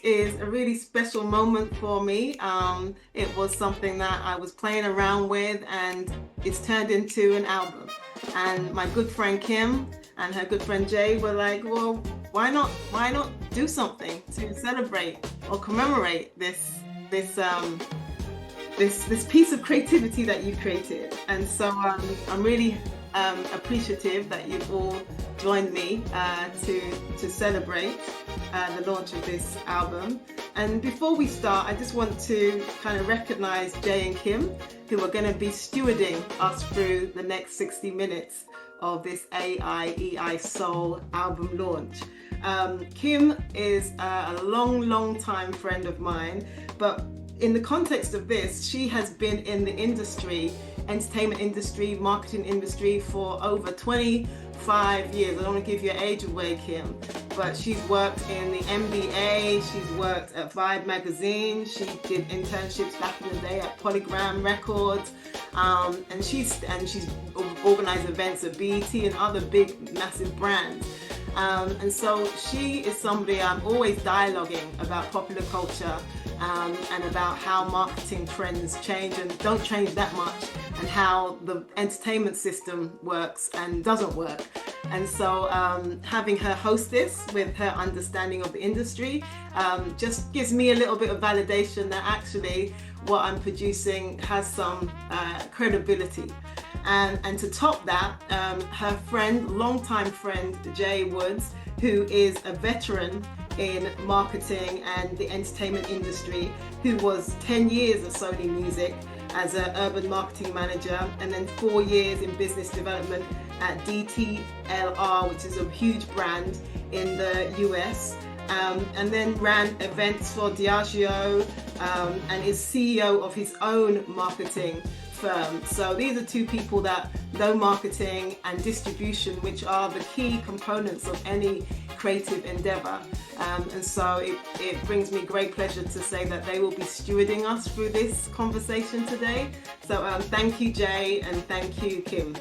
is a really special moment for me. It was something that I was playing around with, and it's turned into an album. And my good friend Kim and her good friend Jay were like, "Well, why not do something to celebrate or commemorate this piece of creativity that you created?" And so I'm really appreciative that you've all joined me to celebrate the launch of this album. And before we start, I just want to kind of recognize Jay and Kim, who are going to be stewarding us through the next 60 minutes of this AIEI Soul album launch. Kim is a long time friend of mine, but in the context of this, she has been in the industry, entertainment industry, marketing industry for over 25 years. I don't want to give your age away, Kim, but she's worked in the NBA, she's worked at Vibe magazine, she did internships back in the day at Polygram Records, and she's organized events at BET and other big, massive brands. And so she is somebody I'm always dialoguing about popular culture, and about how marketing trends change and don't change that much, and how the entertainment system works and doesn't work. And so having her host this with her understanding of the industry just gives me a little bit of validation that actually what I'm producing has some credibility. And to top that, her friend, longtime friend, Jay Woods, who is a veteran in marketing and the entertainment industry, who was 10 years at Sony Music as an urban marketing manager, and then 4 years in business development at DTLR, which is a huge brand in the US, and then ran events for Diageo, and is CEO of his own marketing firm. So these are two people that know marketing and distribution, which are the key components of any creative endeavor. And so it brings me great pleasure to say that they will be stewarding us through this conversation today. So thank you, Jay, and thank you, Kim.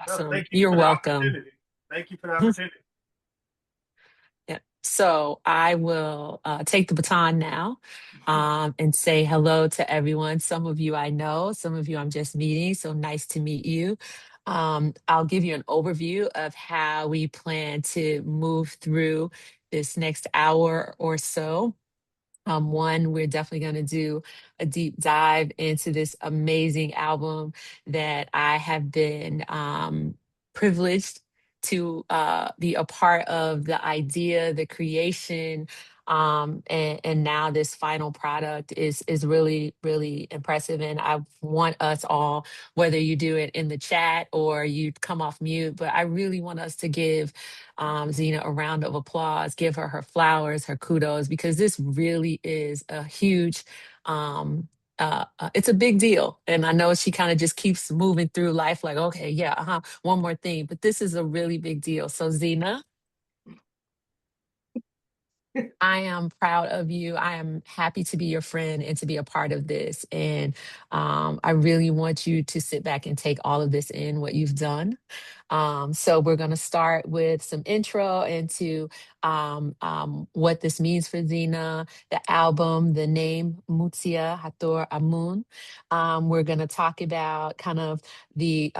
No, Awesome. thank you You're for the welcome. opportunity. Thank you for the opportunity. Yeah. So I will take the baton now and say hello to everyone. Some of you I know, some of you I'm just meeting. So nice to meet you. I'll give you an overview of how we plan to move through this next hour or so. One, we're definitely going to do a deep dive into this amazing album that I have been privileged to be a part of the idea, the creation, and now this final product is really impressive. And I want us all, whether you do it in the chat or you come off mute, but I really want us to give Zena a round of applause, give her her flowers, her kudos, because this really is a huge, it's a big deal. And I know she kind of just keeps moving through life like, okay, yeah, one more thing, but this is a really big deal. So Zena, I am proud of you. I am happy to be your friend and to be a part of this. And I really want you to sit back and take all of this in, what you've done. So we're going to start with some intro into what this means for Zena, the album, the name MutSia Hathor Amun. We're going to talk about kind of the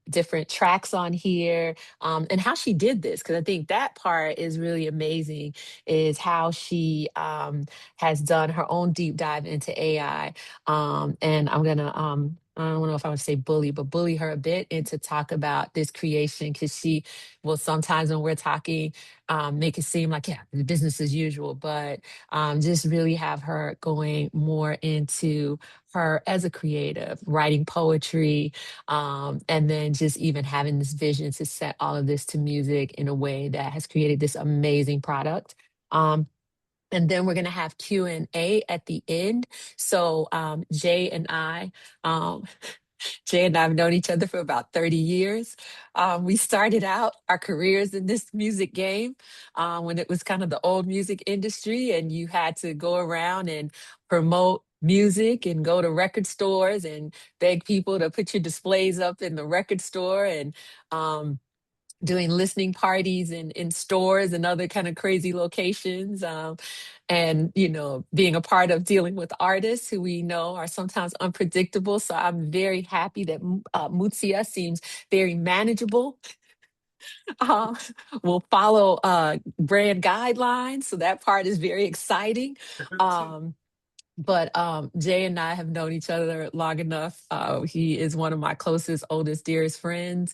different tracks on here, and how she did this, because I think that part is really amazing, is how she has done her own deep dive into AI. And I'm going to I don't know if I would say bully, but bully her a bit into talk about this creation, because she will sometimes when we're talking make it seem like, yeah, the business as usual, but just really have her going more into her as a creative, writing poetry, and then just even having this vision to set all of this to music in a way that has created this amazing product. And then we're going to have Q&A at the end. So um, Jay and I have known each other for about 30 years. We started out our careers in this music game when it was kind of the old music industry, and you had to go around and promote music and go to record stores and beg people to put your displays up in the record store. And doing listening parties in stores and other kind of crazy locations. And, being a part of dealing with artists who we know are sometimes unpredictable. So I'm very happy that MutSia seems very manageable. Uh, we'll follow brand guidelines. So that part is very exciting. Um, but Jay and I have known each other long enough. He is one of my closest, oldest, dearest friends.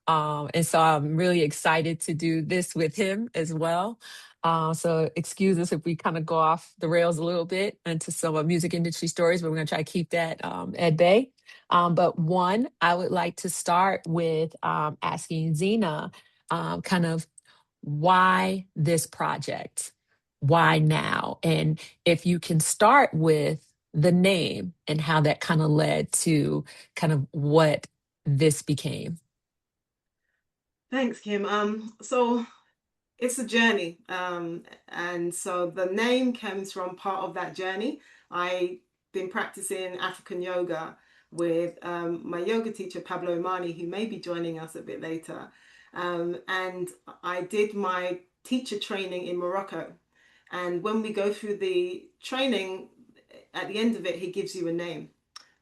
And so I'm really excited to do this with him as well. So excuse us if we kind of go off the rails a little bit into some music industry stories, but we're going to try to keep that at bay. But one, I would like to start with asking Zena kind of why this project? Why now? And if you can start with the name and how that kind of led to kind of what this became. Thanks, Kim. So it's a journey, and so the name comes from part of that journey. I've been practicing African yoga with my yoga teacher Pablo Imani, who may be joining us a bit later. And I did my teacher training in Morocco. And when we go through the training, at the end of it, he gives you a name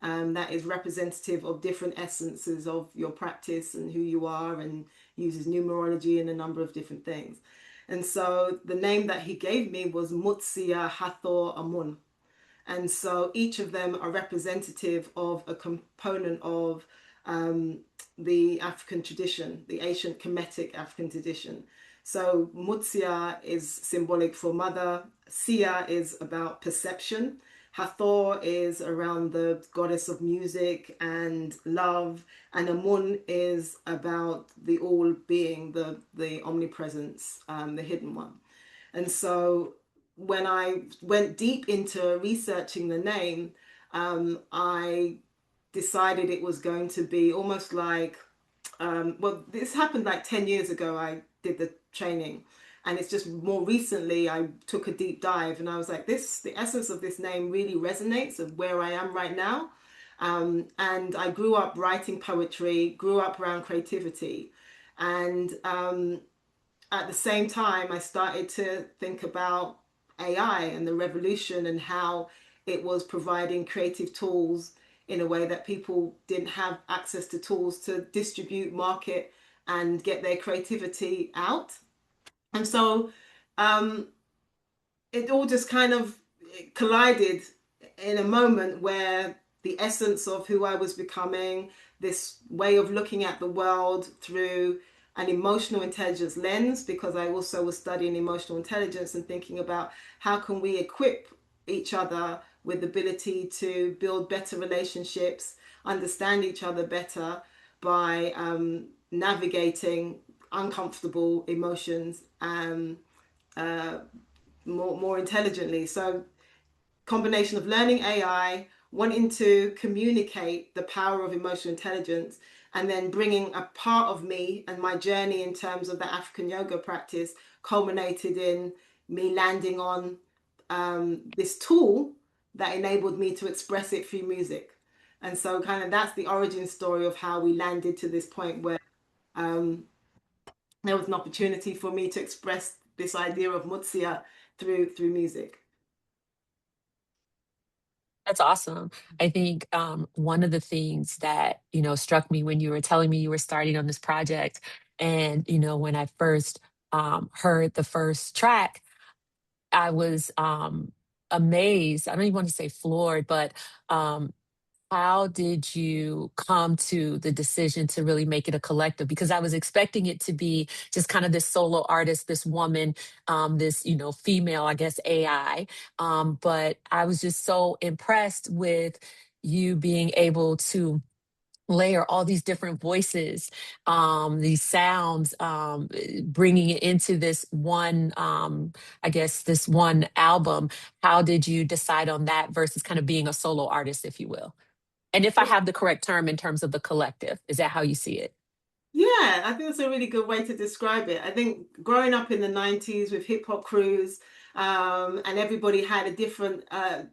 that is representative of different essences of your practice and who you are, and uses numerology and a number of different things. And so the name that he gave me was MutSia Hathor Amun. And so each of them are representative of a component of um, the African tradition, the ancient Kemetic African tradition. So Mutsia is symbolic for mother, Sia is about perception, Hathor is around the goddess of music and love, and Amun is about the all being, the omnipresence, the hidden one. And so when I went deep into researching the name, I decided it was going to be almost like, well, this happened like 10 years ago. I did the training. And it's just more recently I took a deep dive and I was like, the essence of this name really resonates of where I am right now. And I grew up writing poetry, grew up around creativity. And at the same time, I started to think about AI and the revolution and how it was providing creative tools in a way that people didn't have access to tools to distribute, market, and get their creativity out. And so um, it all just kind of collided in a moment where the essence of who I was becoming, this way of looking at the world through an emotional intelligence lens, because I also was studying emotional intelligence and thinking about how can we equip each other with the ability to build better relationships, understand each other better by navigating uncomfortable emotions uh, more intelligently. So combination of learning AI, wanting to communicate the power of emotional intelligence, and then bringing a part of me and my journey in terms of the African yoga practice culminated in me landing on this tool that enabled me to express it through music. And so kind of that's the origin story of how we landed to this point where um, there was an opportunity for me to express this idea of Mutsia through music. That's awesome. I think one of the things that, struck me when you were telling me you were starting on this project, and, when I first heard the first track, I was amazed. I don't even want to say floored, but um, how did you come to the decision to really make it a collective? Because I was expecting it to be just kind of this solo artist, this woman, this, female, I guess, AI. But I was just so impressed with you being able to layer all these different voices, these sounds, bringing it into this one, I guess, this one album. How did you decide on that versus kind of being a solo artist, if you will? And if I have the correct term in terms of the collective, is that how you see it? Yeah, I think that's a really good way to describe it. I think growing up in the 90s with hip hop crews, and everybody had a different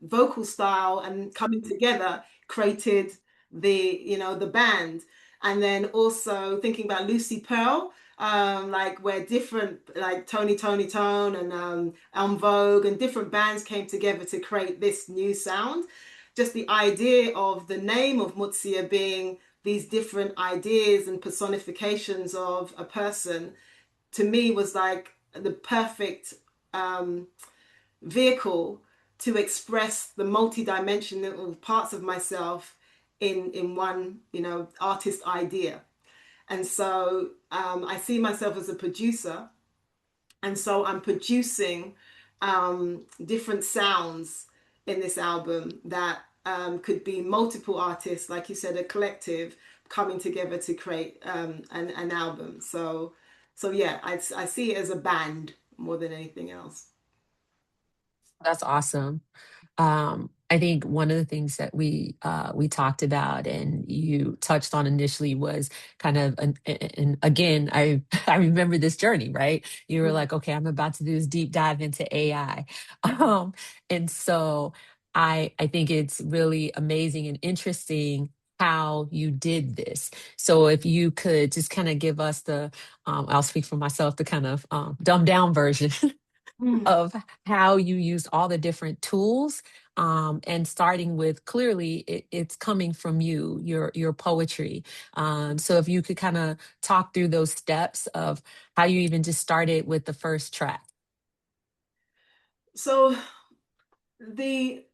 vocal style, and coming together created the band. And then also thinking about Lucy Pearl, like where different like Tony Tone and En Vogue and different bands came together to create this new sound. Just the idea of the name of MutSia being these different ideas and personifications of a person, to me was like the perfect um, vehicle to express the multi-dimensional parts of myself in one, you know, artist idea. And so I see myself as a producer, and so I'm producing different sounds in this album that could be multiple artists, like you said, a collective coming together to create an album. So yeah, I see it as a band more than anything else. That's awesome. I think one of the things that we talked about and you touched on initially was kind of and again I remember this journey, right? You were Mm. like, okay, I'm about to do this deep dive into AI. Um, and so I think it's really amazing and interesting how you did this. So if you could just kind of give us the I'll speak for myself, the kind of dumbed down version Mm. of how you used all the different tools, and starting with clearly it's coming from you, your poetry. So if you could kind of talk through those steps of how you even just started with the first track. So the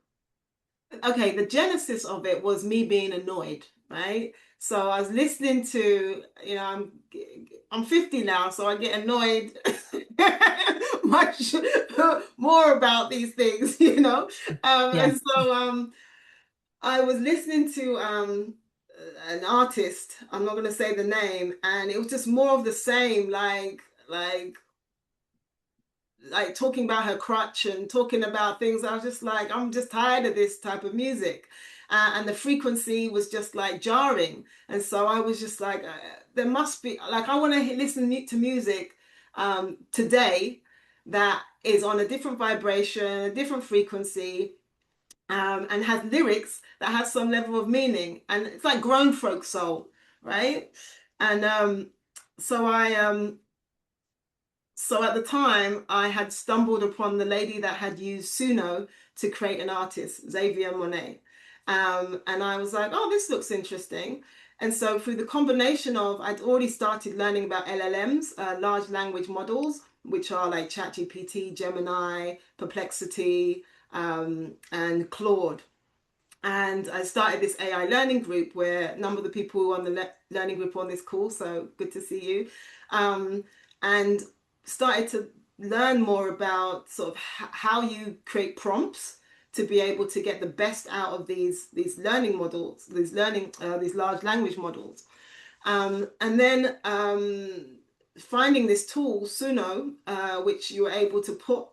okay, the genesis of it was me being annoyed, right? So I was listening to, you know, I'm 50 now, so I get annoyed much more about these things, you know. Yeah. And so I was listening to an artist. I'm not going to say the name, and it was just more of the same, like talking about her crutch and talking about things. I was just like, I'm just tired of this type of music. And the frequency was just like jarring. And so I was just like, there must be, like, I want to listen to music today that is on a different vibration, a different frequency, and has lyrics that have some level of meaning. And it's like grown folk soul, right? And so I so at the time, I had stumbled upon the lady that had used Suno to create an artist, Xavier Monet. And I was like, oh, this looks interesting. And so through the combination of, I'd already started learning about LLMs, large language models, which are like ChatGPT, Gemini, Perplexity, and Claude. And I started this AI learning group where a number of the people who are on the learning group are on this call, so good to see you. And started to learn more about sort of how you create prompts to be able to get the best out of these learning models, these large language models. And then finding this tool, Suno, which you are able to put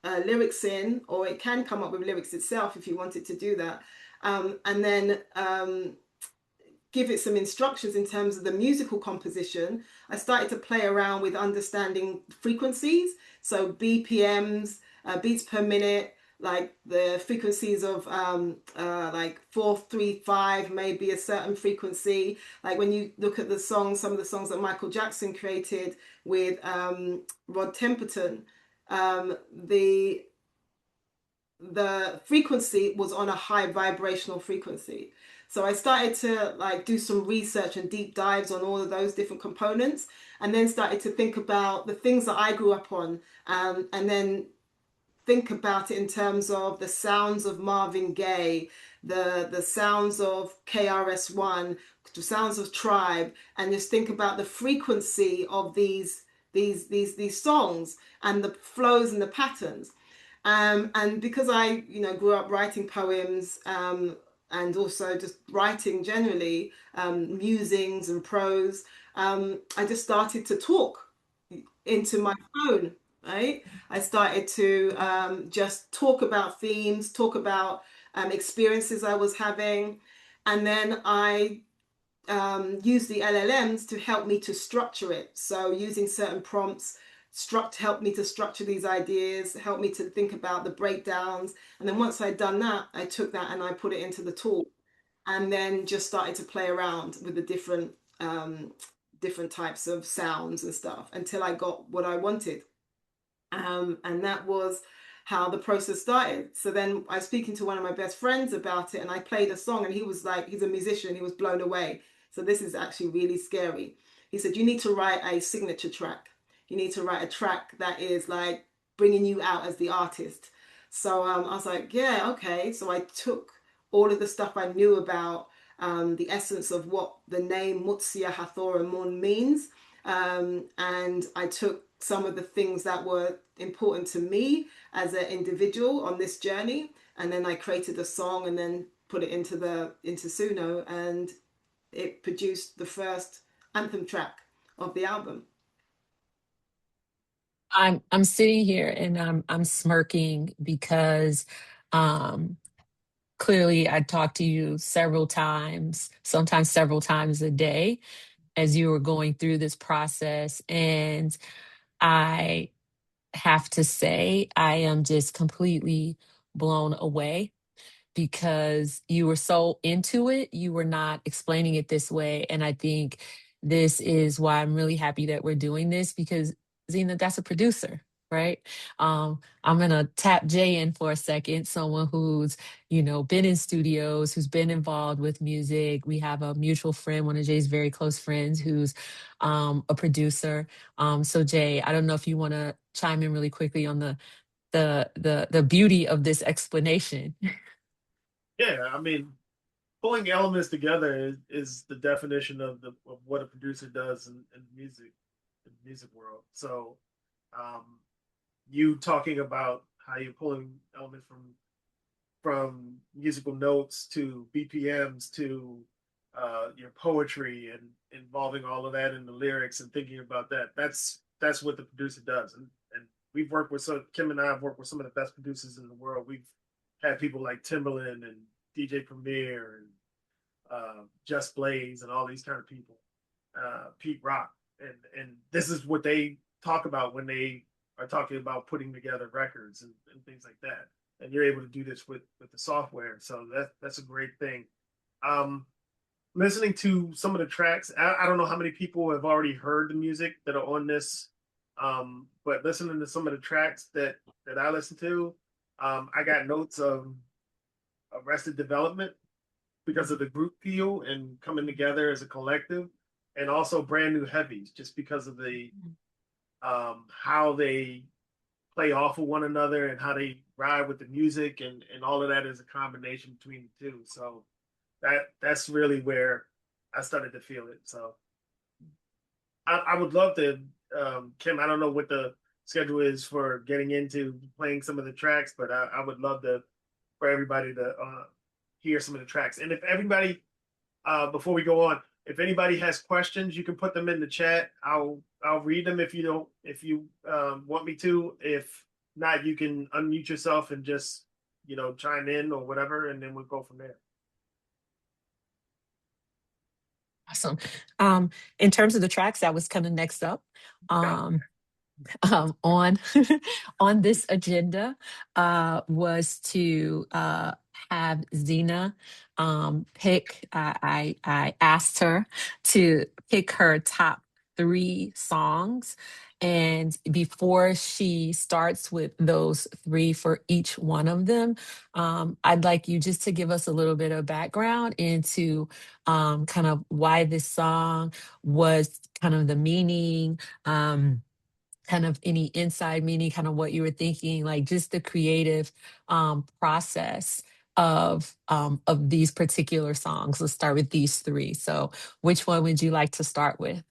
lyrics in, or it can come up with lyrics itself if you wanted to do that. And then give it some instructions in terms of the musical composition. I started to play around with understanding frequencies, so BPMs, beats per minute, like the frequencies of like 435 may be a certain frequency. Like when you look at the songs, some of the songs that Michael Jackson created with Rod Temperton, the frequency was on a high vibrational frequency. So I started to like do some research and deep dives on all of those different components, and then started to think about the things that I grew up on, and then think about it in terms of the sounds of Marvin Gaye, the sounds of KRS-One, the sounds of Tribe, and just think about the frequency of these songs and the flows and the patterns. And because I, you know, grew up writing poems, and also just writing generally, musings and prose, I just started to talk into my phone, right? I started to just talk about themes, talk about experiences I was having. And then I use the LLMs to help me to structure it. So using certain prompts help me to structure these ideas, help me to think about the breakdowns. And then once I'd done that, I took that and I put it into the tool, and then just started to play around with the different different types of sounds and stuff until I got what I wanted. And that was how the process started. So then I was speaking to one of my best friends about it, and I played a song, and he was like, he's a musician, he was blown away. So this is actually really scary. He said, you need to write a signature track. You need to write a track that is like bringing you out as the artist. So I was like, yeah, okay. So I took all of the stuff I knew about the essence of what the name MutSia Hathor Amun means. And I took some of the things that were important to me as an individual on this journey, and then I created a song and then put it into Suno, and it produced the first anthem track of the album. I'm sitting here and I'm smirking because um clearly I talked to you several times, sometimes several times a day as you were going through this process. And I have to say, I am just completely blown away because you were so into it. You were not explaining it this way. And I think this is why I'm really happy that we're doing this because Zena, that's a producer, right? I'm going to tap Jay in for a second, someone who's, been in studios, who's been involved with music. We have a mutual friend, one of Jay's very close friends, who's a producer. So Jay, I don't know if you want to chime in really quickly on the beauty of this explanation. Yeah, I mean, pulling elements together is the definition of what a producer does in the music world. So, um, you talking about how you're pulling elements from musical notes to BPMs to your poetry and involving all of that in the lyrics and thinking about that. That's what the producer does. And we've worked with Kim and I have worked with some of the best producers in the world. We've had people like Timbaland and DJ Premier and Just Blaze and all these kind of people, Pete Rock, and this is what they talk about when they are talking about putting together records and things like that. And you're able to do this with the software, so that's a great thing. Um, Listening to some of the tracks, I don't know how many people have already heard the music that are on this, but listening to some of the tracks that I listen to, I got notes of Arrested Development because of the group feel and coming together as a collective, and also Brand New Heavies just because of the how they play off of one another and how they ride with the music and all of that is a combination between the two. So that's really where I started to feel it. So I would love to, Kim. I don't know what the schedule is for getting into playing some of the tracks, but I would love to for everybody to hear some of the tracks. And if everybody, before we go on, if anybody has questions, you can put them in the chat. I'll read them if you don't if you want me to. If not, you can unmute yourself and just chime in or whatever, and then we'll go from there. Awesome. In terms of the tracks, that was kind of next up. Um, on on this agenda was to have Zena pick. I asked her to pick her top 3 songs. And before she starts with those 3 for each one of them, I'd like you just to give us a little bit of background into kind of why this song was kind of the meaning. Kind of any inside meaning, kind of what you were thinking, like just the creative process of these particular songs. Let's start with these 3. So, which one would you like to start with?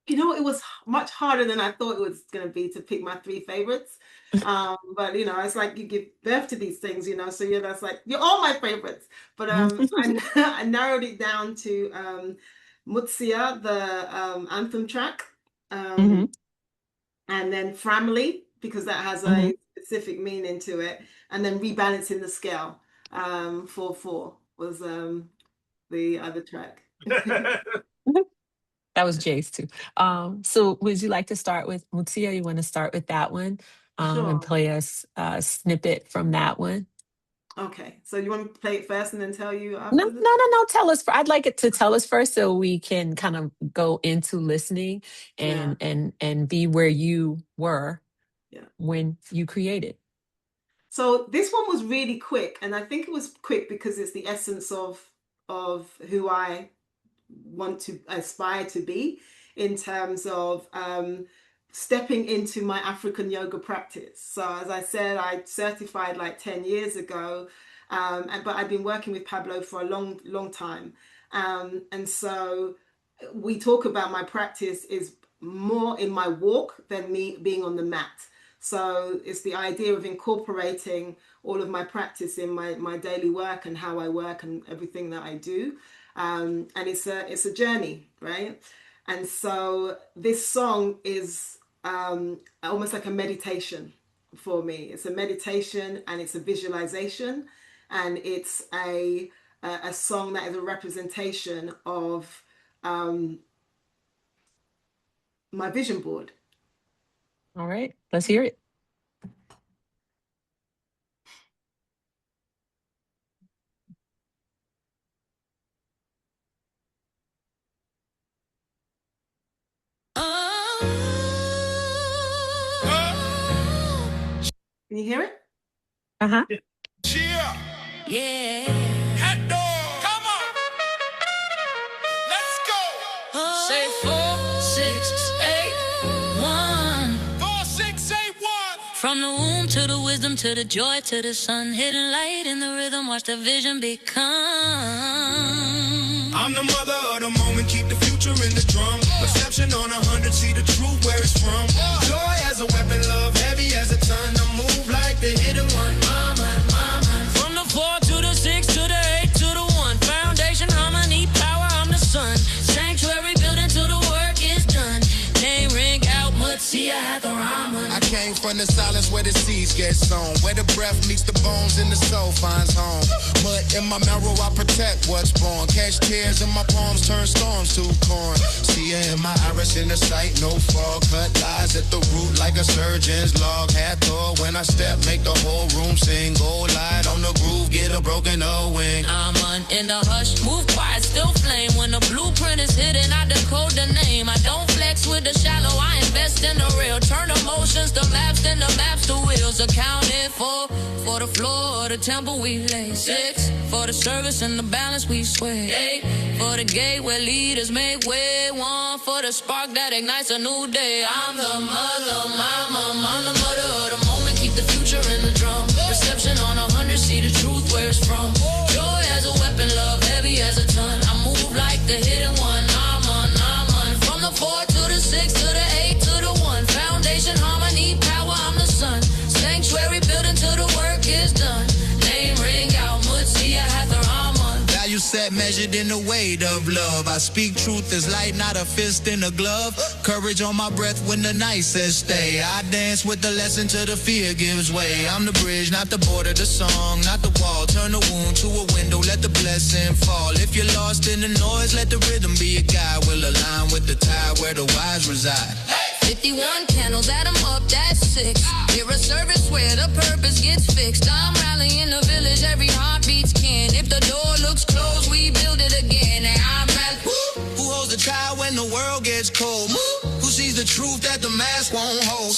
It was much harder than I thought it was going to be to pick my 3 favorites. But it's like you give birth to these things, so that's like, you're all my favorites. But I narrowed it down to MutSia, the anthem track, Mhm, and then framily, because that has mhm. a specific meaning to it, and then rebalancing the scale. 4/4 was the other track. That was Jay's too. So would you like to start with Mutsia? You want to start with that one and Sure. play us a snippet from that one? Okay, so you want me to play it first and then tell you No, after no, this? no. Tell us. I'd like it to tell us first, so we can kind of go into listening Yeah, and be where you were yeah. when you created. So this one was really quick, and I think it was quick because it's the essence of who I want to aspire to be in terms of stepping into my African yoga practice. So as I said, I certified like 10 years ago, but I've been working with Pablo for a long time. And so we talk about my practice is more in my walk than me being on the mat. So it's the idea of incorporating all of my practice in my daily work and how I work and everything that I do. And it's a journey, right? And so this song is almost like a meditation for me. It's a meditation and it's a visualization, and it's a song that is a representation of my vision board. All right, let's hear it. Can you hear it? Uh-huh. Yeah. Yeah. Hot dog. Come on. Let's go. Say 4, 6, 8, 1. 4, 6, 8, 1. From the womb to the wisdom to the joy to the sun, hidden light in the rhythm, watch the vision become. I'm the mother of the moment, keep the future in the drum. Perception on 100, see the truth where it's from. Joy as a weapon, love heavy as a ton. I move like the hidden one. Mama. From the 4 to the 6 to the 8 to the 1. Foundation, harmony, power, I'm the sun. Sanctuary building till the work is done. Name ring out, Mut Sia Hathor Amun. I came from the silence where the seeds get sown, where the breath meets the bones and the soul finds home. Mud in my marrow, I protect what's born. Catch tears in my palms, turn storms to corn. Sia in my iris, in the sight, no fall. Cut lies at the root like a surgeon's log. Hathor when I step, make the whole room sing. Gold light on the groove, get a broken O-wing. I'm in the hush, move quiet, still flame. When the blueprint is hidden, I decode the name. I don't flex with the shallow, I invest in the real. Turn emotions to maps, then the maps to wheels. Accounted for the floor, the temple we lay. 6, for the service and the balance we sway. 8, for the gate where leaders make way. 1, for the spark that ignites a new day. I'm the mother, I'm the mother of the moment, keep the future in the drum. Perception on 100, see the truth where it's from. Joy as a weapon, love heavy as a ton. I move like the hidden one. I'm on. From the 4 to the 6 to the 8 to the 1. Foundation, harmony, power, I'm the sun. Sanctuary building till the work is done. Name ring out, Mut Sia Hathor Amun. Value set measured in the weight of love. I speak truth as light, not a fist in a glove. Courage on my breath when the night says stay. I dance with the lesson till the fear gives way. I'm the bridge, not the border, the song, not the wall. Turn the wound to a window, let the blessing fall. If you're lost in the noise, let the rhythm be a guide. We'll align with the tide where the wise reside. 51 candles, add them up, that's 6. Here a service where the purpose gets fixed. I'm rallying the village, every heart beats kin. If the door looks closed, we build it again. And I'm who holds the child when the world gets cold? Who sees the truth that the mask won't hold?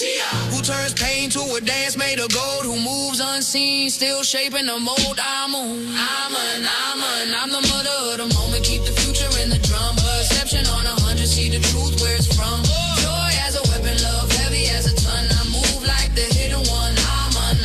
Who turns pain to a dance made of gold? Who moves unseen, still shaping the mold? I'm the mother of the moment, keep the future in the drum. Perception on 100, see the truth where it's from. Joy as a weapon, love heavy as a ton. I move like the hidden one. I'm on.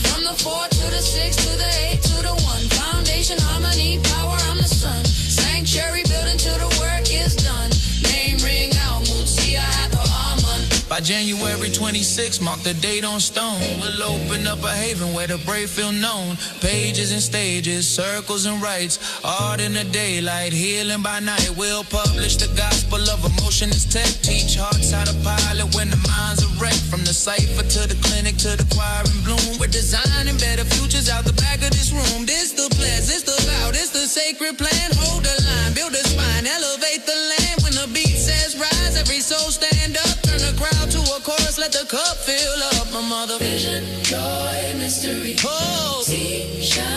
From the 4 to the 6 to the 8 to the 1. Foundation, harmony, power, I'm the sun. Sanctuary building till the work is done. Name ring out, Mut Sia Hathor Amun. By January 26, mark the date on stone. We'll open up a haven where the brave feel known. Pages and stages, circles and rites. Art in the daylight, healing by night. We'll publish the gospel of emotion is tech. Teach hearts how to pilot when the minds are wrecked. From the cipher to the clinic to the choir in bloom. We're designing better futures out the back of this room. This the pledge, this the vow, this the sacred plan. Hold the line, build a spine, elevate the land. When the beat says rise, every soul stand up. Turn the crowd to a chorus, let the cup fill up. My mother. Vision, joy, mystery. Oh, see, shine.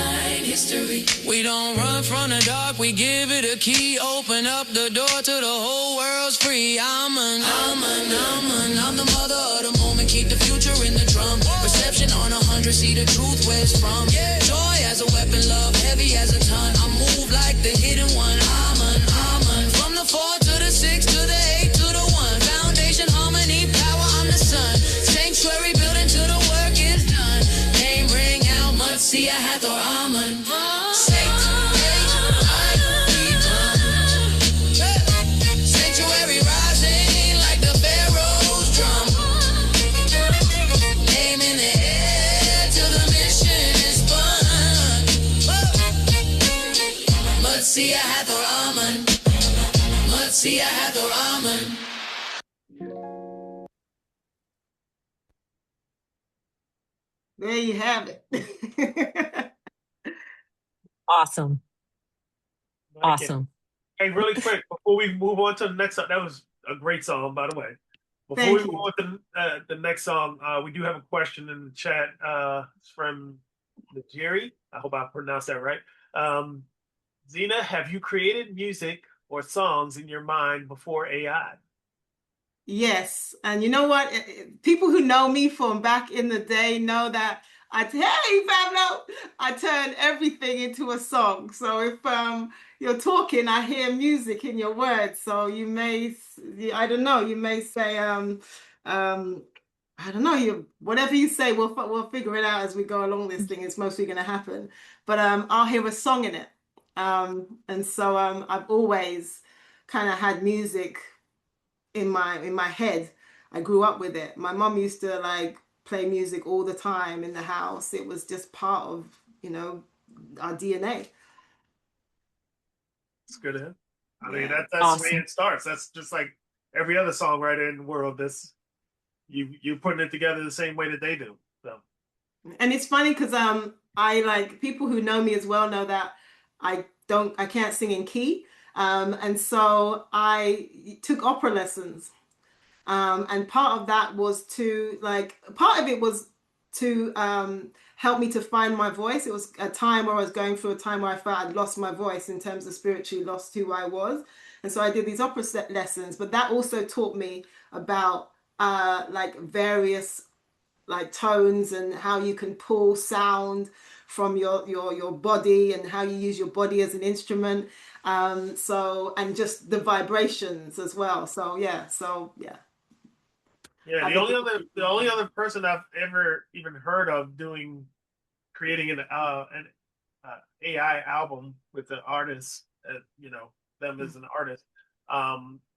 We don't run from the dark, we give it a key. Open up the door to the whole world's free. I'm the mother of the moment. Keep the future in the drum. Perception on 100, see the truth where it's from. Joy as a weapon, love heavy as a ton. I move like the hidden one. Amun. From the 4 to the 6 to the 8 to the 1. Foundation, harmony, power, I'm the sun. Sanctuary building till the work is done. Name ring out, Mut Sia Hathor Amun. Sanctuary rising like the Pharaoh's drum. Name in the air till the mission is spun. Mut Sia Hathor Amun. Mut Sia Hathor Amun. There you have it. Awesome. Like it. Awesome. Hey, really quick, before we move on to the next song, that was a great song, by the way. Before Thank we you. move on to the next song, we do have a question in the chat. It's from Jerry. I hope I pronounced that right. Zena, have you created music or songs in your mind before AI? Yes, and you know what? People who know me from back in the day know that hey Pablo, I turn everything into a song. So if you're talking, I hear music in your words. So you may, I don't know, you may say I don't know, whatever you say, we'll figure it out as we go along. This thing is mostly going to happen, but I'll hear a song in it, and so I've always kind of had music in my head. I grew up with it. My mom used to like play music all the time in the house. It was just part of, our DNA. It's good, huh? I mean, Yeah. that's Awesome. the way it starts. That's just like every other songwriter in the world. This you putting it together the same way that they do. So. And it's funny because I like people who know me as well know that I can't sing in key. And so I took opera lessons. And part of that was part of it was to help me to find my voice. It was a time where I was going through a time where I felt I'd lost my voice in terms of spiritually lost who I was. And so I did these opera set lessons, but that also taught me about like various like tones and how you can pull sound from your body and how you use your body as an instrument. So, and just the vibrations as well. So yeah. Yeah, the only other person I've ever even heard of creating an AI album with the artist, them as an artist,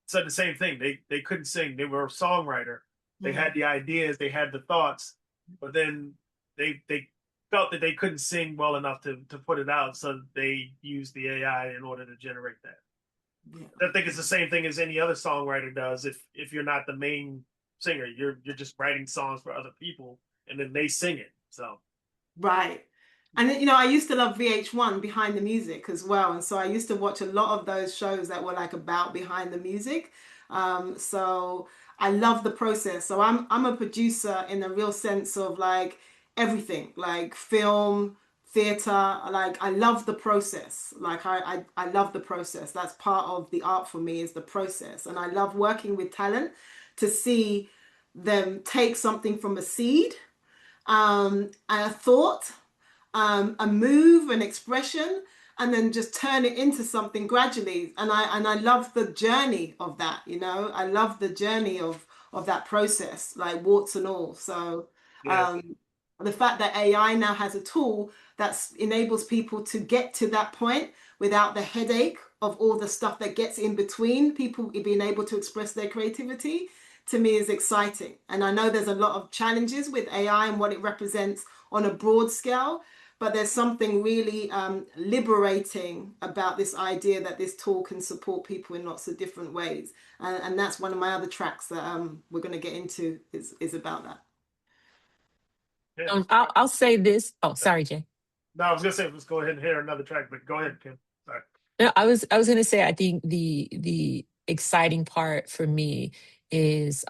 said the same thing. They couldn't sing. They were a songwriter. They had the ideas, they had the thoughts, but then they felt that they couldn't sing well enough to put it out, so they used the AI in order to generate that. Yeah. I think it's the same thing as any other songwriter does. If you're not the main singer, you're just writing songs for other people, and then they sing it. So right. And I used to love VH1 Behind the Music as well, and so I used to watch a lot of those shows that were like about behind the music. So I love the process. So I'm a producer in the real sense of like everything, like film, theater. Like I love the process. Like I love the process. That's part of the art for me, is the process, and I love working with talent to see them take something from a seed, and a thought, a move, an expression, and then just turn it into something gradually. And I love the journey of that. I love the journey of that process, like warts and all. So yes. The fact that AI now has a tool that enables people to get to that point without the headache of all the stuff that gets in between people being able to express their creativity, to me is exciting. And I know there's a lot of challenges with AI and what it represents on a broad scale, but there's something really liberating about this idea that this tool can support people in lots of different ways. And that's one of my other tracks that we're going to get into is about that. Yeah. I'll say this. Oh, sorry, Jay. No, I was gonna say let's go ahead and hear another track, but go ahead, Kim. Sorry. No, I was gonna say I think the exciting part for me is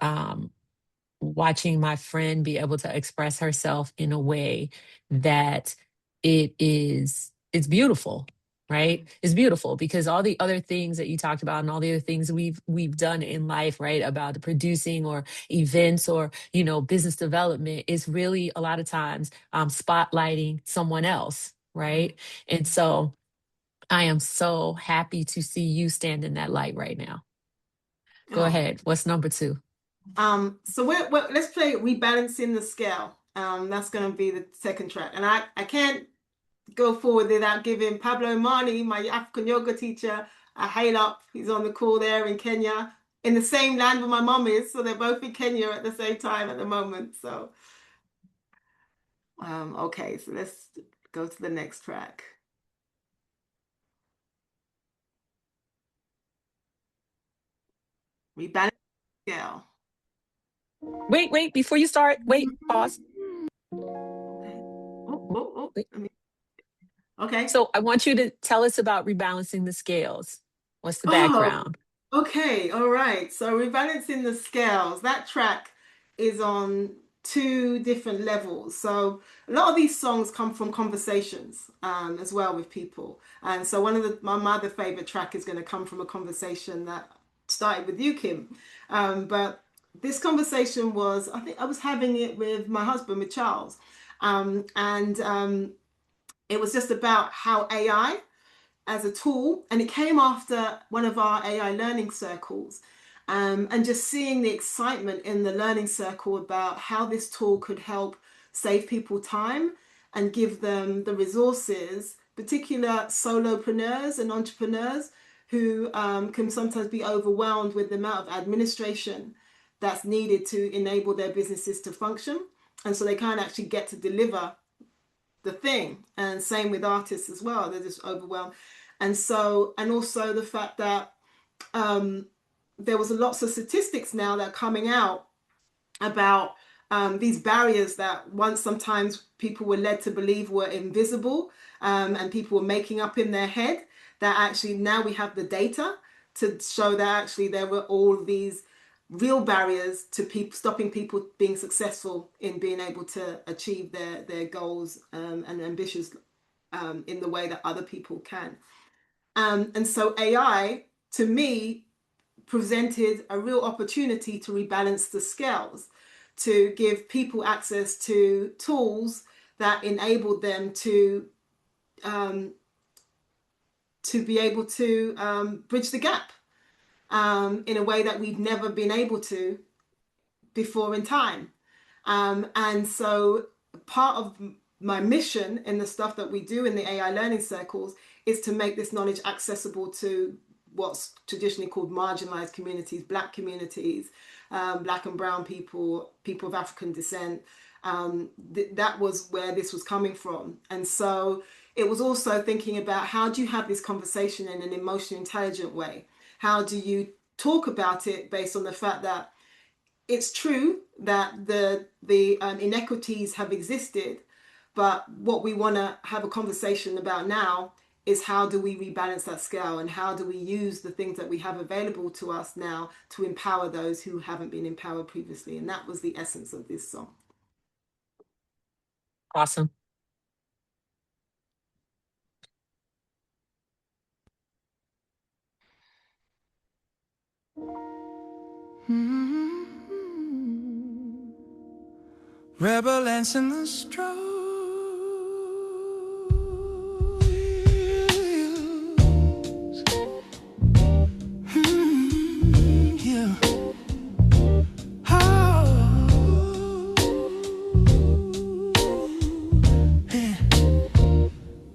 watching my friend be able to express herself in a way that it's it's beautiful, right? It's beautiful because all the other things that you talked about and all the other things we've done in life, right? About the producing or events or, business development is really a lot of times spotlighting someone else, right? And so I am so happy to see you stand in that light right now. Go Oh. ahead. What's number 2? So let's play Rebalancing the Scale. That's going to be the second track. And I can't go forward without giving Pablo Mani, my African yoga teacher, a hail up. He's on the call there in Kenya, in the same land where my mom is. So they're both in Kenya at the same time at the moment. So, okay, so let's go to the next track. Rebalancing the Scale. Wait, before you start, wait, pause. Okay. So I want you to tell us about Rebalancing the Scales. What's the background? Okay, all right. So Rebalancing the Scales, that track is on 2 different levels. So a lot of these songs come from conversations as well with people. And so my other favorite track is going to come from a conversation that started with you, Kim. But this conversation I think I was having it with my husband, with Charles. It was just about how AI as a tool, and it came after one of our AI learning circles, and just seeing the excitement in the learning circle about how this tool could help save people time and give them the resources, particular solopreneurs and entrepreneurs who can sometimes be overwhelmed with the amount of administration that's needed to enable their businesses to function. And so they can't actually get to deliver the thing. And same with artists as well, they're just overwhelmed. And also the fact that there was lots of statistics now that are coming out about these barriers that once sometimes people were led to believe were invisible, and people were making up in their head, that actually now we have the data to show that actually there were all these real barriers to people, stopping people being successful in being able to achieve their goals and ambitions in the way that other people can. And so AI, to me, presented a real opportunity to rebalance the scales, to give people access to tools that enabled them to be able to bridge the gap in a way that we've never been able to before in time. And so part of my mission in the stuff that we do in the AI learning circles is to make this knowledge accessible to what's traditionally called marginalized communities, Black communities, Black and brown people, people of African descent. That was where this was coming from. And so it was also thinking about, how do you have this conversation in an emotionally intelligent way? How do you talk about it based on the fact that it's true that the inequities have existed, but what we want to have a conversation about now is how do we rebalance that scale, and how do we use the things that we have available to us now to empower those who haven't been empowered previously. And that was the essence of this song. Awesome. Rebelance in the stroke.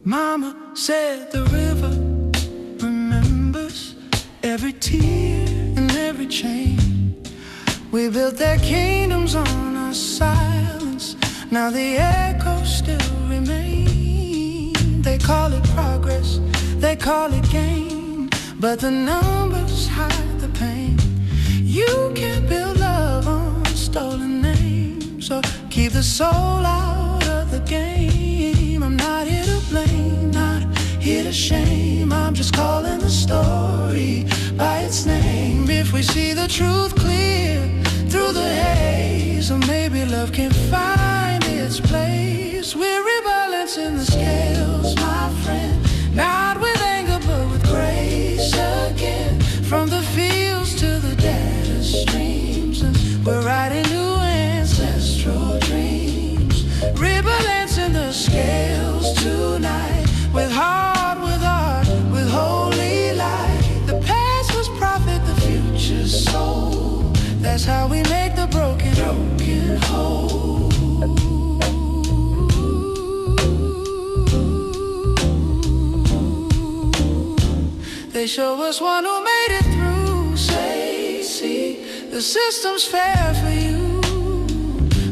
Mama said the river remembers every tear and every chain. We built their kingdoms on our silence. Now the echoes still remain. They call it progress, they call it gain, but the numbers hide the pain. You can't build love on stolen names, so keep the soul out of the game. I'm not here to blame, not here to shame. I'm just calling the story by its name. If we see the truth clear through the haze, or maybe love can find its place. We're rebalancing the scales, my friend. That's how we make the broken whole. They show us one who made it through. Say, see, the system's fair for you,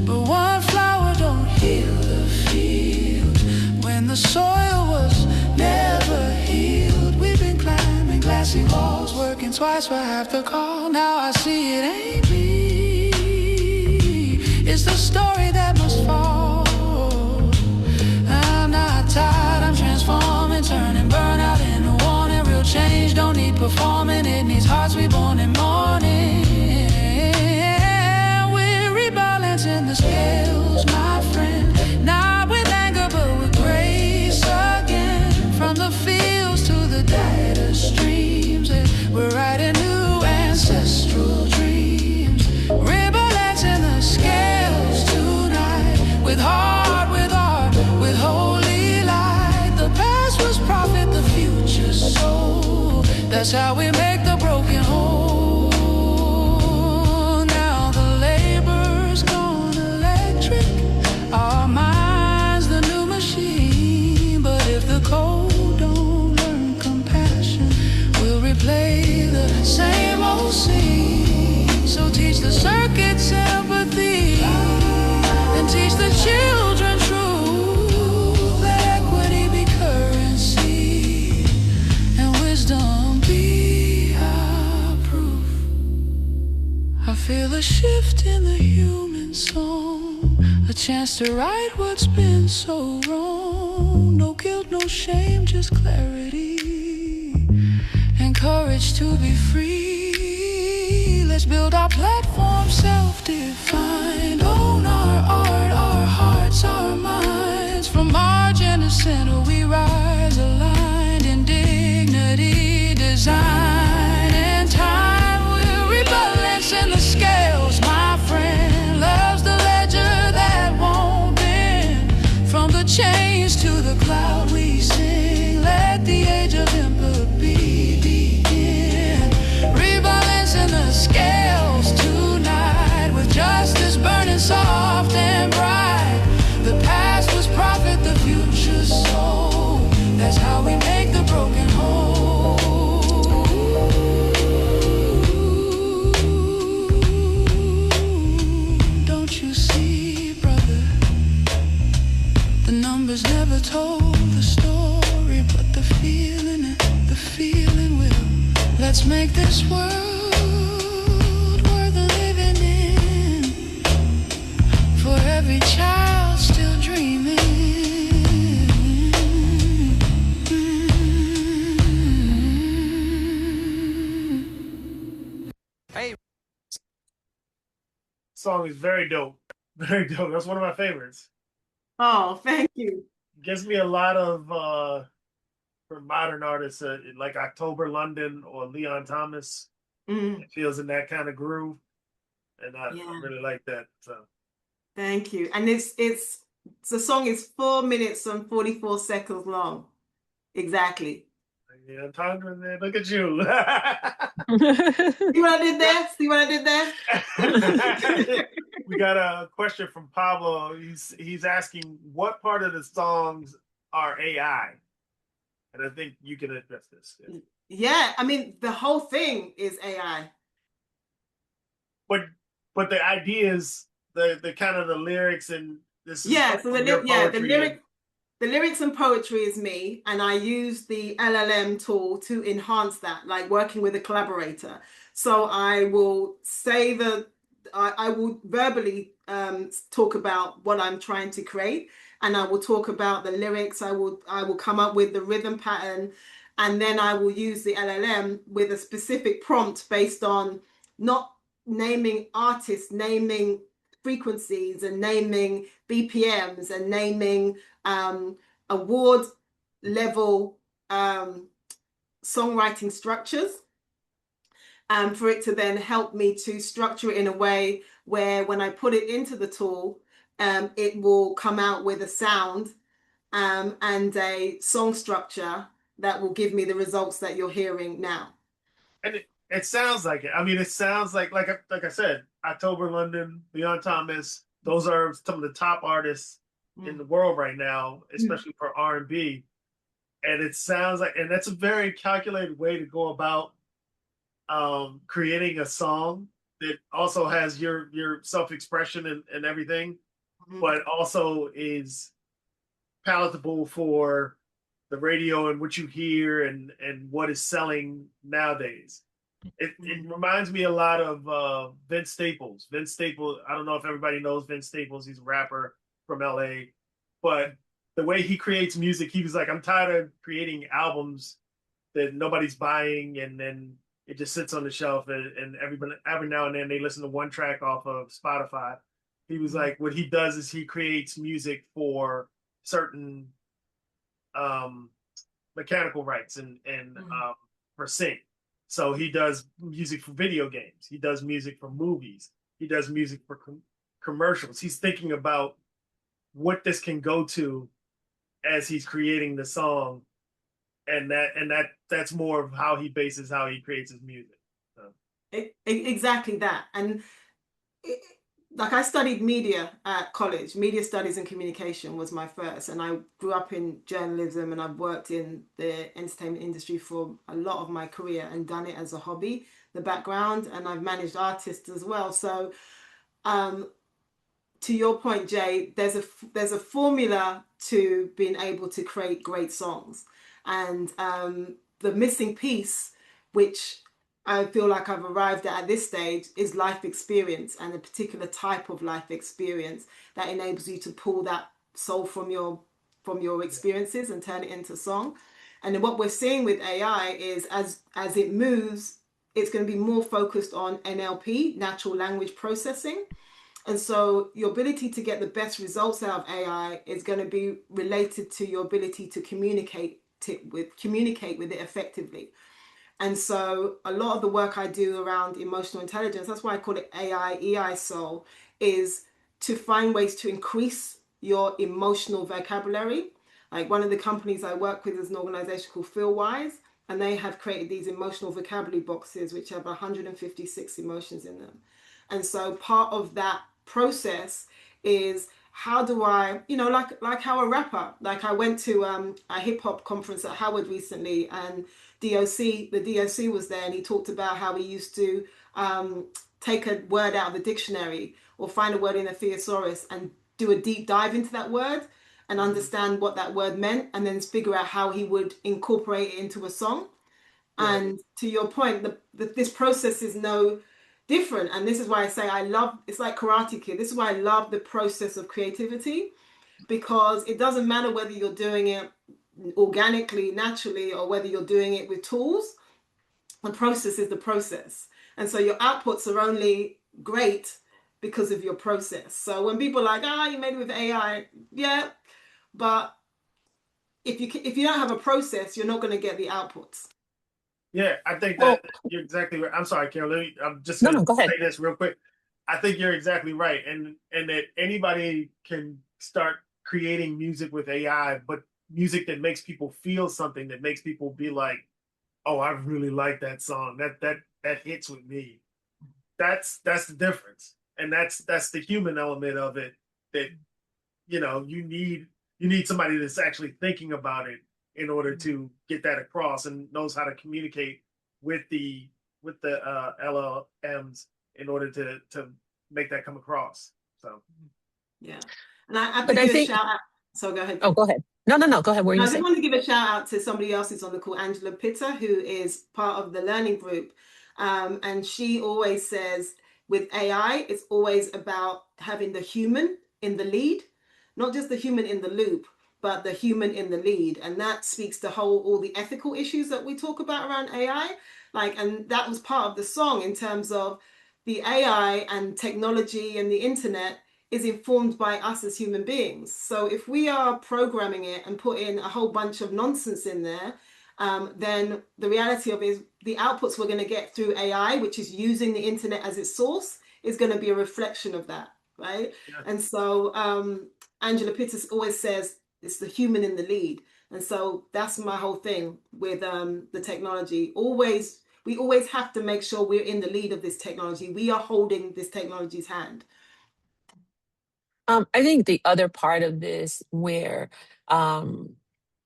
but one flower don't heal the field. When the soil was never healed, we've been climbing glassy walls, working twice for half the call. Now I see it ain't me, it's the story that must fall. I'm not tired, I'm transforming, turning burnout into warning. Real change don't need performing, it needs hearts reborn in mourning. We're rebalancing the scales, my friend, not with anger but with grace again. From the fields to the data streams, we're writing new ancestral dreams. Rebalancing the scales tonight, with heart, with art, with holy light. The past was prophet, the future's soul. That's how we make the broken whole. Now the labor's gone electric, our minds the new machine. But if the code don't learn compassion, we'll replay the same old scene. So teach the circuits empathy, and teach the children truth. Let equity be currency, and wisdom be our proof. I feel a shift in the human song, a chance to right what's been so wrong. No guilt, no shame, just clarity, and courage to be free. Let's build our platform self-defined, own our art, our hearts, our minds. From margin to center we rise, aligned in dignity, design, and time. We're rebalancing the scales, my friend. Love's the ledger that won't bend. From the chains to the cloud we sing. Let the age of empathy begin. Rebalancing the scales tonight, with justice burning soft and bright. The past was prophet, the future's soul. That's how we make the broken whole. Don't you see, brother? The numbers never told the story, but the feeling will. Let's make this world worth living in, for every child still dreaming. Song is very dope. Very dope. That's one of my favorites. Oh, thank you. Gives me a lot of for modern artists like October London or Leon Thomas. Mm, It feels in that kind of groove, and I yeah, really like that. So thank you. And it's the song is 4 minutes and 44 seconds long. Exactly. yeah, Tondra, man, look at you. See what I did there? See what I did there? We got a question from Pablo. He's asking what part of the songs are AI, and I think you can address this. Yeah, I mean the whole thing is AI. But the idea is the kind of the lyrics, and this is Yeah, so your poetry. the lyrics and poetry is me, and I use the LLM tool to enhance that, like working with a collaborator. So I will say I will verbally talk about what I'm trying to create, and I will talk about the lyrics. I will come up with the rhythm pattern, and then I will use the LLM with a specific prompt based on not naming artists, naming frequencies, and naming BPMs, and naming award level songwriting structures, for it to then help me to structure it in a way where when I put it into the tool, it will come out with a sound and a song structure that will give me the results that you're hearing now. And It sounds like it. I mean, it sounds like I said, October London, Leon Thomas. Those are some of the top artists in the world right now, especially for R&B. And it sounds like, and that's a very calculated way to go about creating a song that also has your self-expression and everything, but also is palatable for the radio and what you hear and what is selling nowadays. It reminds me a lot of Vince Staples. Vince Staples, I don't know if everybody knows Vince Staples. He's a rapper from LA, but the way he creates music, he was like, I'm tired of creating albums that nobody's buying, and then it just sits on the shelf, and every now and then they listen to one track off of Spotify. He was like, what he does is he creates music for certain mechanical rights and for sync. So he does music for video games. He does music for movies. He does music for commercials. He's thinking about what this can go to as he's creating the song, and that's more of how he creates his music. So. Exactly that. And like, I studied media at college. Media studies and communication was my first, and I grew up in journalism, and I've worked in the entertainment industry for a lot of my career and done it as a hobby, the background, and I've managed artists as well. So to your point, Jay, there's a formula to being able to create great songs, and the missing piece, which I feel like I've arrived at this stage, is life experience, and a particular type of life experience that enables you to pull that soul from your experiences and turn it into song. And then what we're seeing with AI is as it moves, it's going to be more focused on NLP, natural language processing. And so your ability to get the best results out of AI is going to be related to your ability to communicate with it effectively. And so a lot of the work I do around emotional intelligence, that's why I call it AI, EI Soul, is to find ways to increase your emotional vocabulary. Like, one of the companies I work with is an organization called FeelWise, and they have created these emotional vocabulary boxes, which have 156 emotions in them. And so part of that process is, how do I, like how a rapper, like I went to a hip hop conference at Howard recently, and the DOC was there, and he talked about how he used to take a word out of the dictionary or find a word in a thesaurus and do a deep dive into that word and understand what that word meant, and then figure out how he would incorporate it into a song. Yeah. And to your point, this process is no different. And this is why I say it's like Karate Kid. This is why I love the process of creativity, because it doesn't matter whether you're doing it organically, naturally, or whether you're doing it with tools. The process is the process. And so your outputs are only great because of your process. So when people are like, you made it with AI, yeah, but if you don't have a process, you're not going to get the outputs. Yeah, I think that you're exactly right. I'm sorry, Carol. I'm just going to say this real quick. I think you're exactly right, and that anybody can start creating music with AI, but music that makes people feel something, that makes people be like, "Oh, I really like that song. That hits with me." That's the difference, and that's the human element of it. That you need somebody that's actually thinking about it in order to get that across, and knows how to communicate with the LLMs in order to make that come across. So yeah, and I have to give a shout out. So go ahead. Oh, go ahead. No, go ahead. I just want to give a shout out to somebody else who's on the call, Angela Pitter, who is part of the learning group, and she always says with AI, it's always about having the human in the lead, not just the human in the loop, but the human in the lead. And that speaks to all the ethical issues that we talk about around AI. And that was part of the song, in terms of the AI and technology and the internet is informed by us as human beings. So if we are programming it and put in a whole bunch of nonsense in there, then the reality of it is the outputs we're going to get through AI, which is using the internet as its source, is going to be a reflection of that, right? Yeah. And so Angela Pittis always says, it's the human in the lead. And so that's my whole thing with the technology. Always we always have to make sure we're in the lead of this technology. We are holding this technology's hand. I think the other part of this where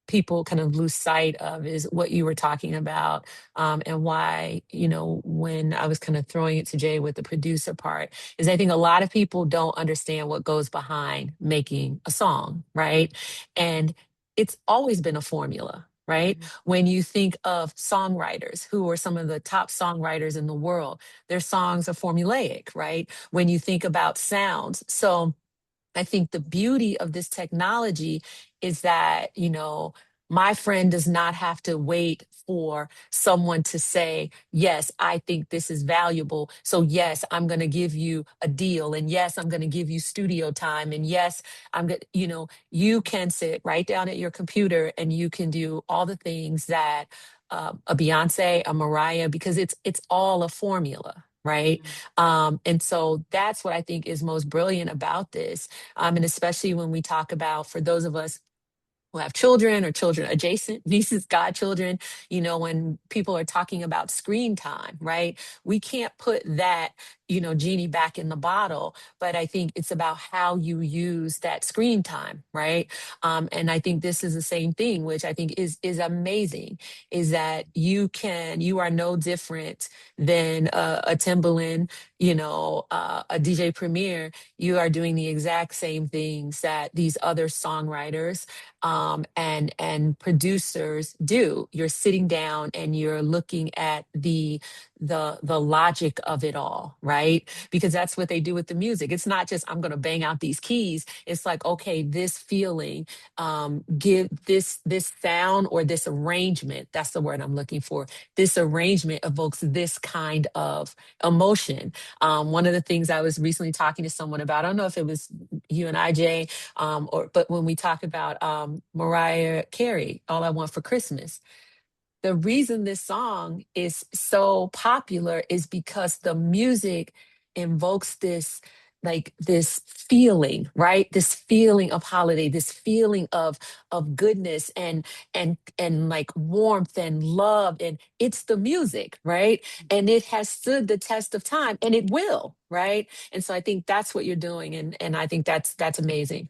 people kind of lose sight of is what you were talking about, and why, when I was kind of throwing it to Jay with the producer part, is I think a lot of people don't understand what goes behind making a song, right? And it's always been a formula. Right? When you think of songwriters, who are some of the top songwriters in the world, their songs are formulaic, right? When you think about sounds. So I think the beauty of this technology is that, my friend does not have to wait for someone to say, yes, I think this is valuable. So, yes, I'm going to give you a deal. And yes, I'm going to give you studio time. And yes, I'm going to, you can sit right down at your computer and you can do all the things that a Beyonce, a Mariah, because it's all a formula. Right. And so that's what I think is most brilliant about this. And especially when we talk about, for those of us who have children or children adjacent, nieces, godchildren, when people are talking about screen time, right? We can't put that, genie back in the bottle, but I think it's about how you use that screen time, right? And I think this is the same thing, which I think is amazing, is that you are no different than a Timbaland, a DJ Premier. You are doing the exact same things that these other songwriters and producers do. You're sitting down and you're looking at the logic of it all, right? Because that's what they do with the music. It's not just, I'm going to bang out these keys. It's like, okay, this feeling, give this sound or this arrangement. That's the word I'm looking for. This arrangement evokes this kind of emotion. One of the things I was recently talking to someone about, I don't know if it was you and I, Jay, but when we talk about Mariah Carey, All I Want for Christmas, the reason this song is so popular is because the music invokes this feeling, right? This feeling of holiday, this feeling of goodness and like warmth and love. And it's the music, right? And it has stood the test of time, and it will, right? And so I think that's what you're doing. And I think that's amazing.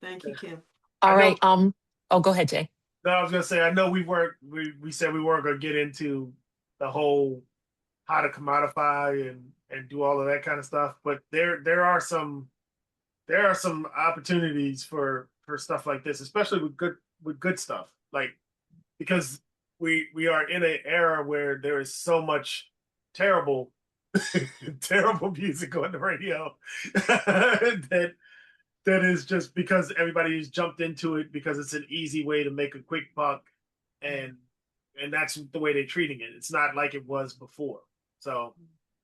Thank you, Kim. All right. Oh, go ahead, Jay. No, I was gonna say, I know we said we weren't gonna get into the whole how to commodify and do all of that kind of stuff, but there are some opportunities for stuff like this, especially with good stuff, like, because we are in an era where there is so much terrible terrible music on the radio that is just because everybody's jumped into it because it's an easy way to make a quick buck, and that's the way they're treating it. It's not like it was before. So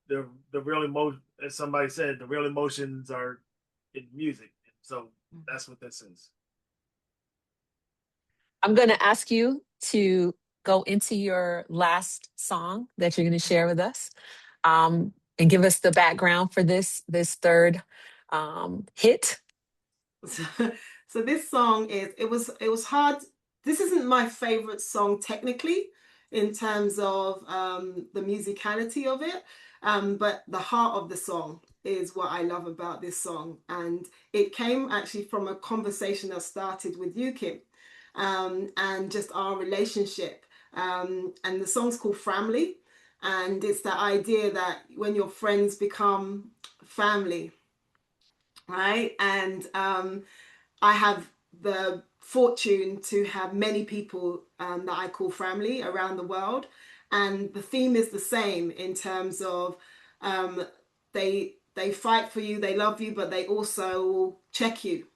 the real emotion, as somebody said, the real emotions are in music. So that's what this is. I'm going to ask you to go into your last song that you're going to share with us, and give us the background for this third hit. So this song it was hard. This isn't my favorite song technically in terms of the musicality of it, but the heart of the song is what I love about this song. And it came actually from a conversation that started with you, Kim, and just our relationship. And the song's called Framily. And it's that idea that when your friends become family, right? And I have the fortune to have many people that I call family around the world. And the theme is the same in terms of they fight for you, they love you, but they also check you,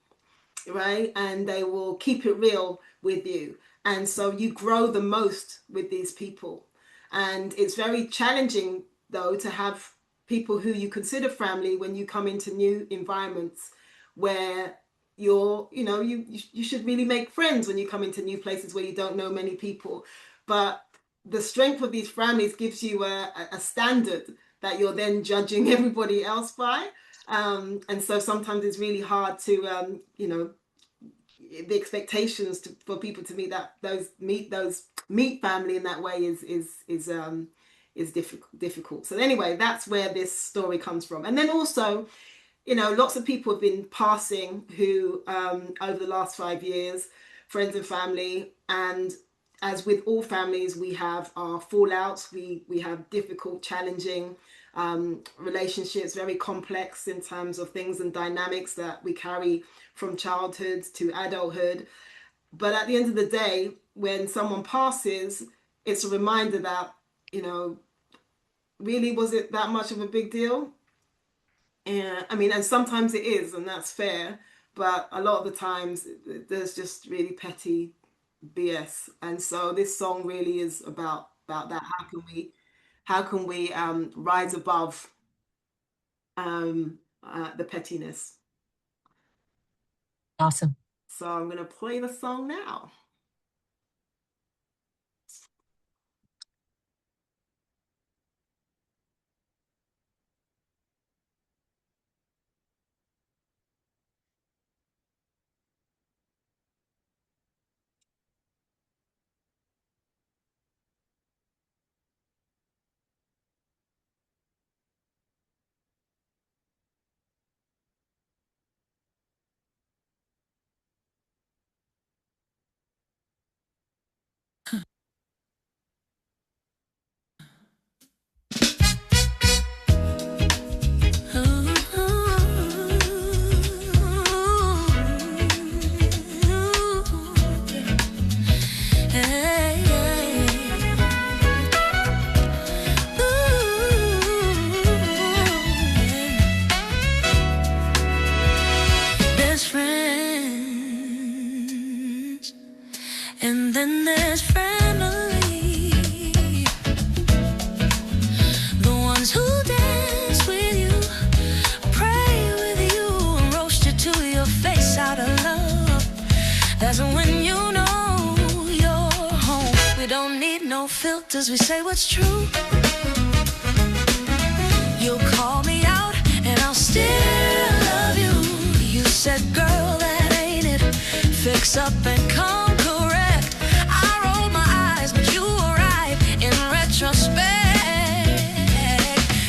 right? And they will keep it real with you. And so you grow the most with these people. And it's very challenging, though, to have people who you consider family when you come into new environments where you should really make friends when you come into new places where you don't know many people. But the strength of these families gives you a standard that you're then judging everybody else by. And so sometimes it's really hard to, the expectations for people to meet those meet family in that way is difficult. So anyway, that's where this story comes from. And then also, you know, lots of people have been passing who over the last 5 years, friends and family, and as with all families, we have our fallouts. We have difficult, challenging relationships, very complex in terms of things and dynamics that we carry from childhood to adulthood. But at the end of the day, when someone passes, it's a reminder that, you know, really, was it that much of a big deal? And I mean, and sometimes it is, and that's fair. But a lot of the times, there's just really petty BS. And so this song really is about that. How can we rise above the pettiness? Awesome. So I'm gonna play the song now. There's friends, and then there's family. The ones who dance with you, pray with you, and roast you to your face out of love. That's when you know you're home. We don't need no filters, we say what's true. You'll call me out, and I'll still love you. You said, girl, that ain't it. Fix up and come correct. I rolled my eyes, but you were right in retrospect.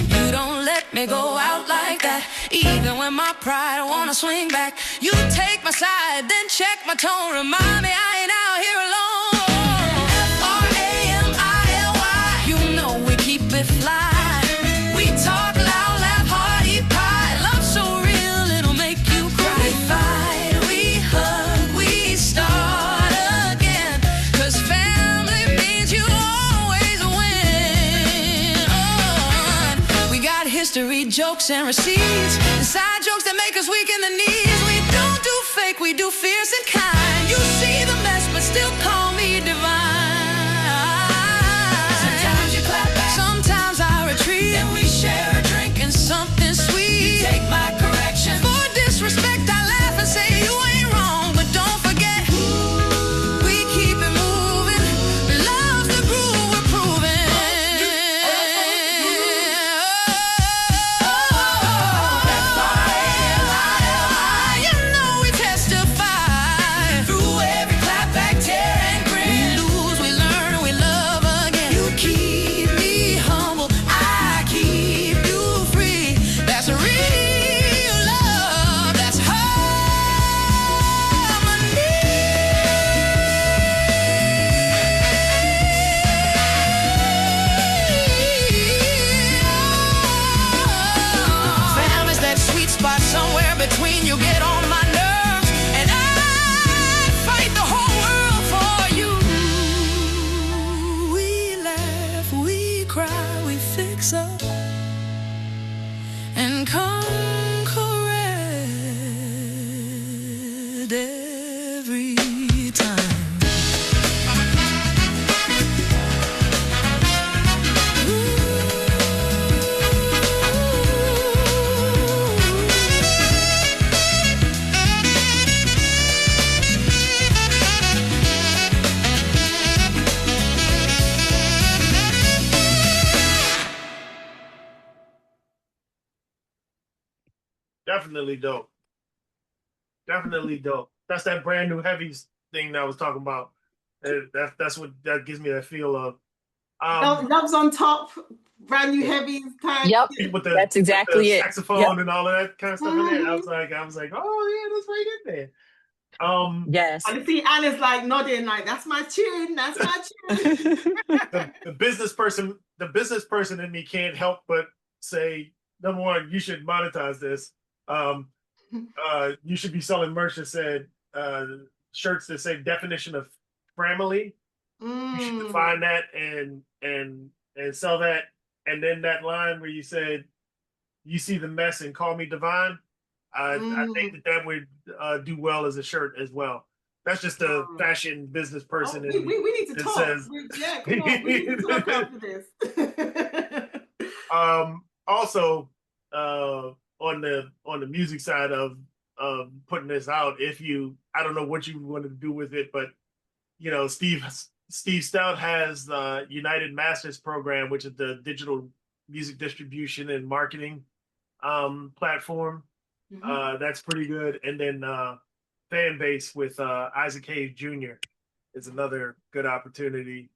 You don't let me go out like that. Even when my pride wanna swing back. You take my side, then check my tone. Remind me I ain't out here alone. F-R-A-M-I-L-Y. You know we keep it fly. We talk loud, laugh hard, eat pie. Love so real, it'll make you cry. We fight, we hug, we start again. 'Cause family means you always win. We got history, jokes, and receipts. Inside jokes that make us weak in the knees. We don't do fake, we do fierce and kind. You see the mess, but still call me divine. Sometimes you clap back, sometimes I retreat. Then we share a drink and something sweet. You take my correction. For disrespect, I laugh and say you ain't wrong. But don't forget, we keep it moving. Love's the groove we're proving. You know we testify. Through every clapback, tear and grin. We lose, we learn, we love again. You keep me humble, I keep you free. That's real love, that's harmony. Family's that sweet spot somewhere between. You get on my nerves, and I fight the whole world for you. We laugh, we cry, we fix up and conquer it every time. Definitely dope. Definitely dope. That's that brand new heavies thing that I was talking about. That gives me that feel of Love's on top, brand new heavy tag. Yep, Yeah. that's with the exactly it. Yep. saxophone and all of that kind of stuff in there. Mhm. I was like, oh yeah, that's right in there. Yes. I see Anna's like nodding, like that's my tune, that's my tune. The business person in me can't help but say, number one, you should monetize this. Um, you should be selling merch that said shirts that say definition of framily. You should define Mm. that and sell that. And then that line where you said, "You see the mess and call me divine." I think Mm. that would do well as a shirt as well. That's just a Oh. fashion business Oh, person in me we need to that talk. says. Yeah, come on, we need to talk after this. Also, on the music side of putting this out, if you, I don't know what you want to do with it, but you know, Steve Stout has the United Masters program, which is the digital music distribution and marketing platform. Mhm. That's pretty good. And then fan base with Isaac Hayes Jr. is another good opportunity.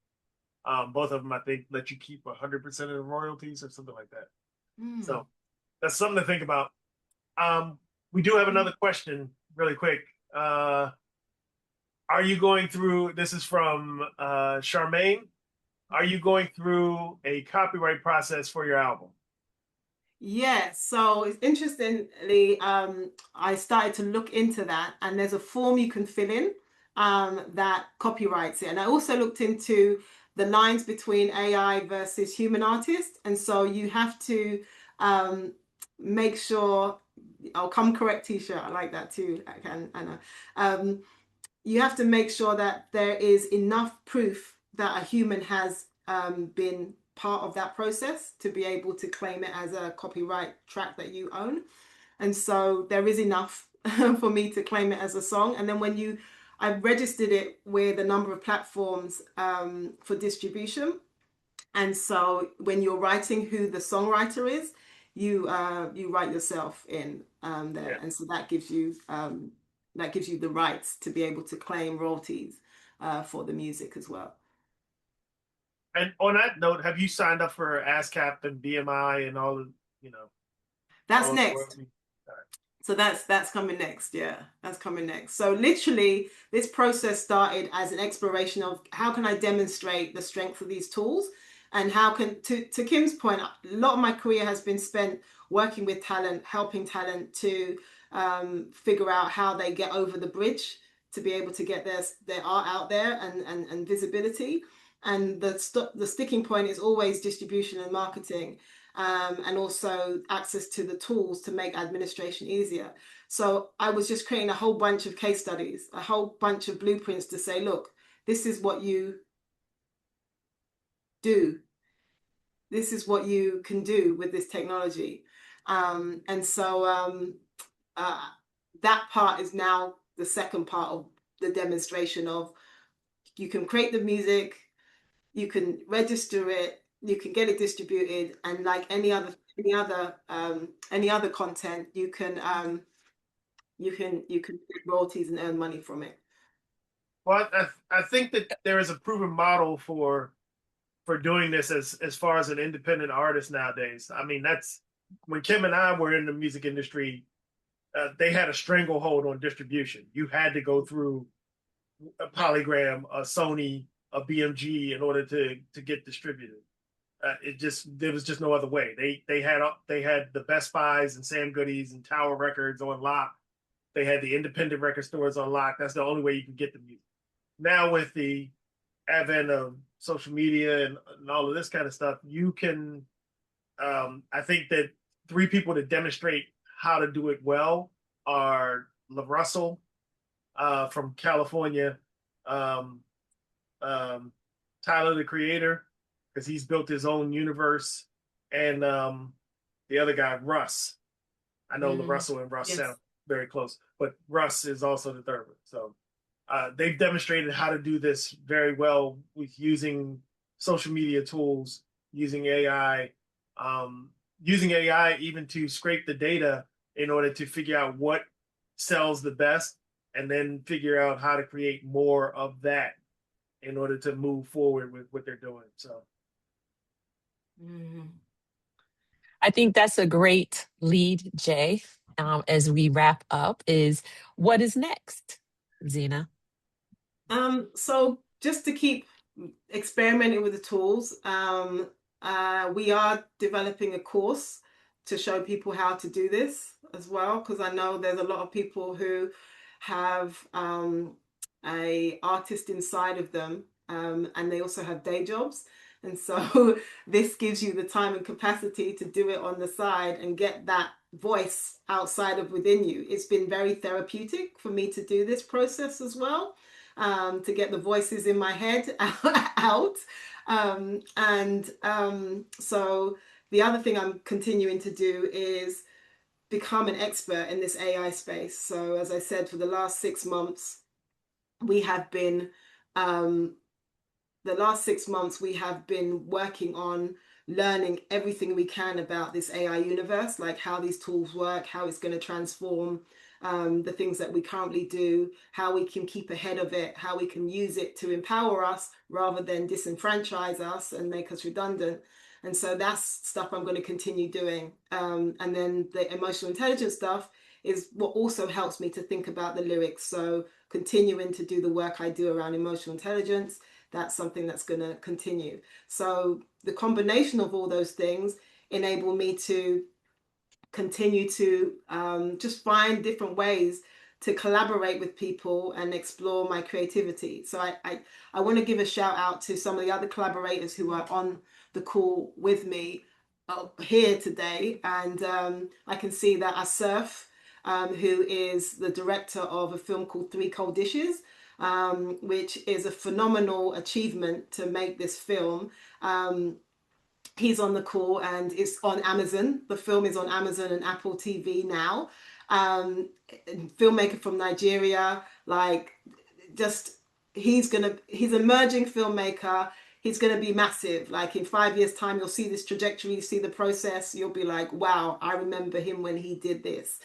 Both of them, I think, let you keep 100% of the royalties or something like that. Mm. So that's something to think about. We do have another question, really quick. Are you going through? This is from Charmaine. Are you going through a copyright process for your album? Yeah, so it's interestingly, I started to look into that, and there's a form you can fill in that copyrights it. And I also looked into the lines between AI versus human artists, and so you have to um, make sure. I'll come correct, T-shirt. I like that too. I can, Anna. You have to make sure that there is enough proof that a human has been part of that process to be able to claim it as a copyright track that you own. And so there is enough for me to claim it as a song. And then I've registered it with a number of platforms for distribution. And so when you're writing who the songwriter is, you write yourself in there, Yeah. and so that gives you the rights to be able to claim royalties for the music as well. And on that note, have you signed up for ASCAP and BMI and all the, you know, That's all of the next. royalties? All right. So that's coming next. Yeah, that's coming next. So literally, this process started as an exploration of how can I demonstrate the strength of these tools, and how can to Kim's point, a lot of my career has been spent working with talent, helping talent to figure out how they get over the bridge to be able to get their art out there and visibility. And the sticking point is always distribution and marketing, and also access to the tools to make administration easier. So I was just creating a whole bunch of case studies, a whole bunch of blueprints to say, look, this is what you do. This is what you can do with this technology. And so uh, that part is now the second part of the demonstration of you can create the music, you can register it, you can get it distributed, and like any other content, you can get royalties and earn money from it. Well, I think that there is a proven model for doing this as far as an independent artist nowadays. I mean, that's when Kim and I were in the music industry. They had a stranglehold on distribution. You had to go through a Polygram, a Sony, a BMG in order to get distributed. There was just no other way. They had the Best Buys and Sam Goody's and Tower Records on lock. They had the independent record stores on lock. That's the only way you can get the music. Now with the advent of social media and all of this kind of stuff, you can. I think that three people to demonstrate how to do it well are LaRussell from California, um, Tyler the Creator, because he's built his own universe, and the other guy, Russ. I know LaRussell and Russ Yes. sound very close, but Russ is also the third one. So they've demonstrated how to do this very well with using social media tools, using AI, using AI even to scrape the data in order to figure out what sells the best, and then figure out how to create more of that in order to move forward with what they're doing. So I think that's a great lead, Jay, as we wrap up, is what is next, Zena? So just to keep experimenting with the tools, we are developing a course to show people how to do this as well, because I know there's a lot of people who have a artist inside of them, and they also have day jobs. And so this gives you the time and capacity to do it on the side and get that voice outside of within you. It's been very therapeutic for me to do this process as well, to get the voices in my head out. So the other thing I'm continuing to do is become an expert in this AI space. So as I said, for the last 6 months, we have been working on learning everything we can about this AI universe, like how these tools work, how it's going to transform the things that we currently do, how we can keep ahead of it, how we can use it to empower us rather than disenfranchise us and make us redundant. And so that's stuff I'm going to continue doing. And then the emotional intelligence stuff is what also helps me to think about the lyrics. So continuing to do the work I do around emotional intelligence, that's something that's going to continue. So the combination of all those things enable me to continue to just find different ways to collaborate with people and explore my creativity. So I want to give a shout out to some of the other collaborators who are on the call with me here today. And I can see that Asif, who is the director of a film called Three Cold Dishes, which is a phenomenal achievement to make this film. He's on the call and it's on Amazon. The film is on Amazon and Apple TV now. Filmmaker from Nigeria, like just he's emerging filmmaker. He's gonna be massive. Like in 5 years' time, you'll see this trajectory, you see the process. You'll be like, wow, I remember him when he did this.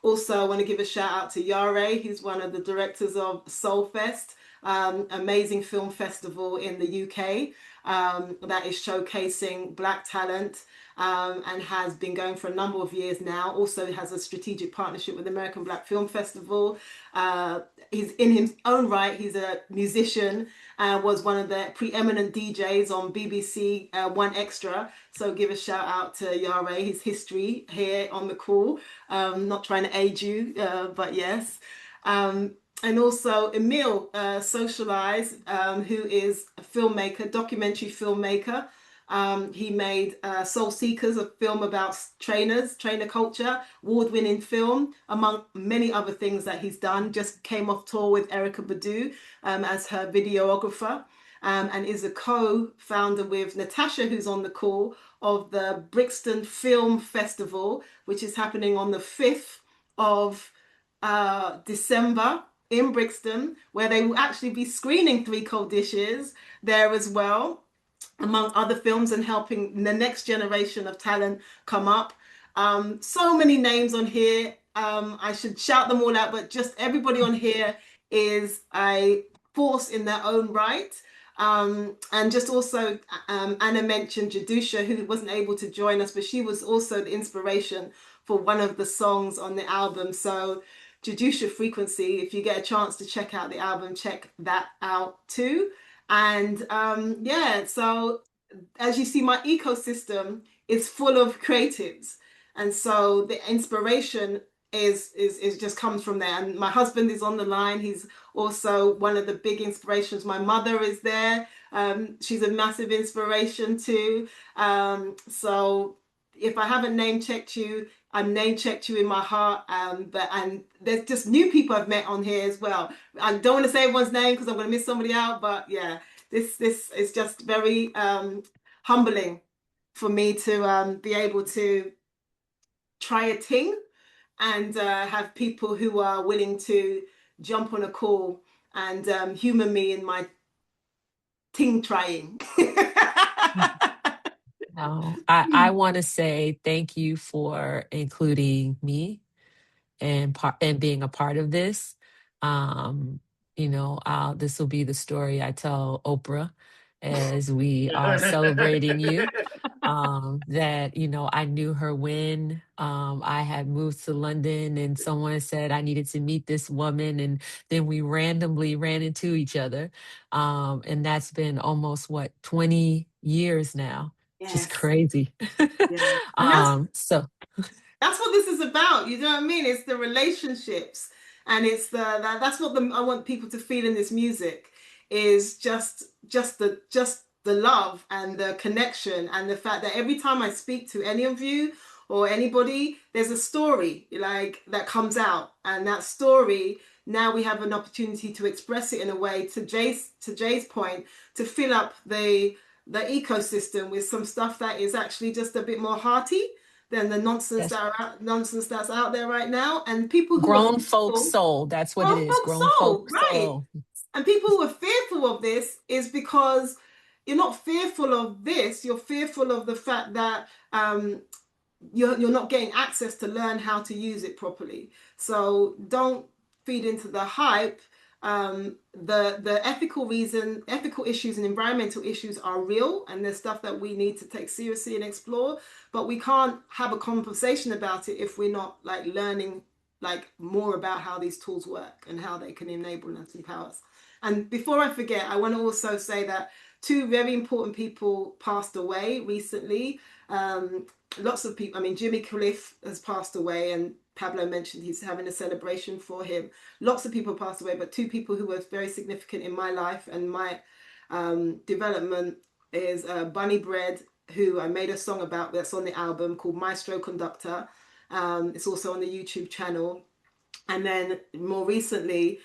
Also, I want to give a shout out to Yare. He's one of the directors of Soulfest, amazing film festival in the UK that is showcasing Black talent and has been going for a number of years now. Also has a strategic partnership with the American Black Film Festival. He's in his own right, he's a musician, was one of the preeminent DJs on BBC One Extra. So give a shout out to Yare, his history here on the call. Not trying to age you, but yes. And also Emil Socialize, who is a filmmaker, documentary filmmaker. He made Soul Seekers, a film about trainer culture, award-winning film, among many other things that he's done. Just came off tour with Erica Badu as her videographer, and is a co-founder with Natasha, who's on the call, of the Brixton Film Festival, which is happening on the 5th of December in Brixton, where they will actually be screening Three Cold Dishes there as well, among other films, and helping the next generation of talent come up. So many names on here. I should shout them all out, but just everybody on here is a force in their own right. And just also, Anna mentioned Jadusha, who wasn't able to join us, but she was also the inspiration for one of the songs on the album. So Jadusha Frequency, if you get a chance to check out the album, check that out too. And yeah, so as you see, my ecosystem is full of creatives, and so the inspiration is just comes from there. And my husband is on the line. He's also one of the big inspirations. My mother is there. She's a massive inspiration too. So if I haven't name checked you, I've name checked you in my heart. And there's just new people I've met on here as well. I don't want to say everyone's name because I'm going to miss somebody out, but yeah, this is just very humbling for me to be able to try a thing and have people who are willing to jump on a call and humor me in my ting trying. No, I want to say thank you for including me and being a part of this. this will be the story I tell Oprah as we are celebrating you. That, I knew her when I had moved to London and someone said I needed to meet this woman. And then we randomly ran into each other. And that's been almost 20 years now. Just Yes. crazy. Yeah. And So that's what this is about. You know what I mean? It's the relationships, and it's that's what I want people to feel in this music is just the love and the connection, and the fact that every time I speak to any of you or anybody, there's a story like that comes out, and that story now we have an opportunity to express it in a way, to Jay's point, to fill up the ecosystem with some stuff that is actually just a bit more hearty than the nonsense that's out there right now. And people who grown are folk soul, that's what it is. Grown folk right. soul. And people who are fearful of this is because you're not fearful of this, you're fearful of the fact that you're not getting access to learn how to use it properly. So don't feed into the hype. The ethical issues and environmental issues are real, and there's stuff that we need to take seriously and explore, but we can't have a conversation about it if we're not like learning like more about how these tools work and how they can enable and empower us. And before I forget, I want to also say that 2 very important people passed away recently. Lots of people, I mean, Jimmy Cliff has passed away, and Pablo mentioned he's having a celebration for him. Lots of people passed away, but 2 people who were very significant in my life and my development is Bunny Bread, who I made a song about that's on the album called Maestro Conductor. It's also on the YouTube channel. And then more recently,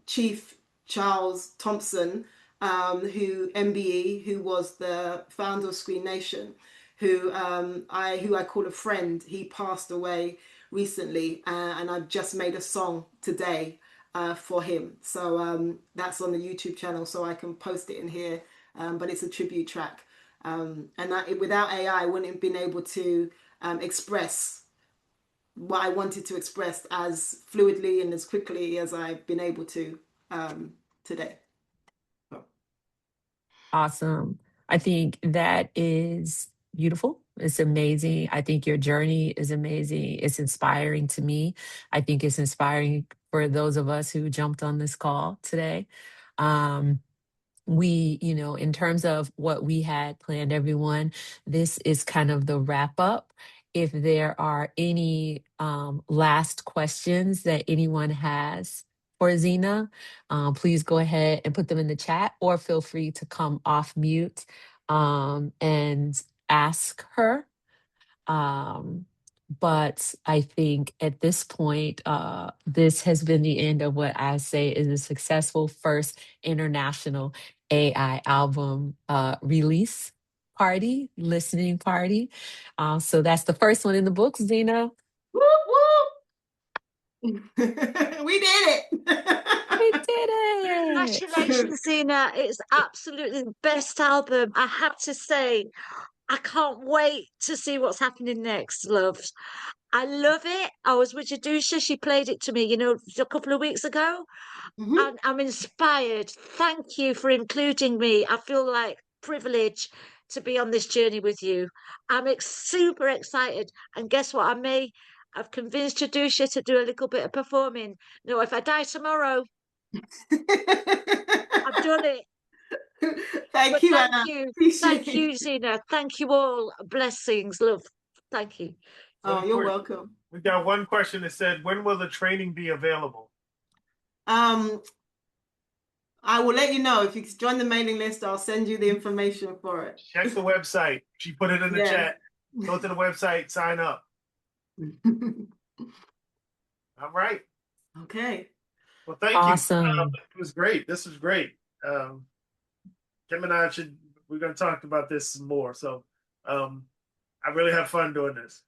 Chief Charles Thompson, who MBE, who was the founder of Screen Nation, who I call a friend. He passed away recently, and I've just made a song today for him. So that's on the YouTube channel, so I can post it in here. But it's a tribute track, and without AI, I wouldn't have been able to express what I wanted to express as fluidly and as quickly as I've been able to today. Awesome. I think that is beautiful. It's amazing. I think your journey is amazing. It's inspiring to me. I think it's inspiring for those of us who jumped on this call today. We, in terms of what we had planned, everyone, this is kind of the wrap up. If there are any last questions that anyone has for Zena, please go ahead and put them in the chat, or feel free to come off mute and ask her. But I think at this point, this has been the end of what I say is a successful first international AI album release party, listening party. So that's the first one in the books, Zena. Whoop, whoop. We did it. We did it. Congratulations, Zena. It's absolutely the best album. I have to say, I can't wait to see what's happening next, loves. I love it. I was with Jadusha. She played it to me, a couple of weeks ago. And I'm inspired. Thank you for including me. I feel like privileged to be on this journey with you. I'm super excited. And guess what? I've convinced Jadusha to do a little bit of performing. If I die tomorrow, I've done it. Thank you, Anna. Thank you, Zena. Thank you all. Blessings, love. Thank you. Oh, you're welcome. We got one question that said, when will the training be available? I will let you know. If you join the mailing list, I'll send you the information for it. Check the website. She put it in the chat. Go to the website, sign up. All right. Okay. Well, thank you. It was great. This was great. Kim and I we're going to talk about this some more. So I really have fun doing this.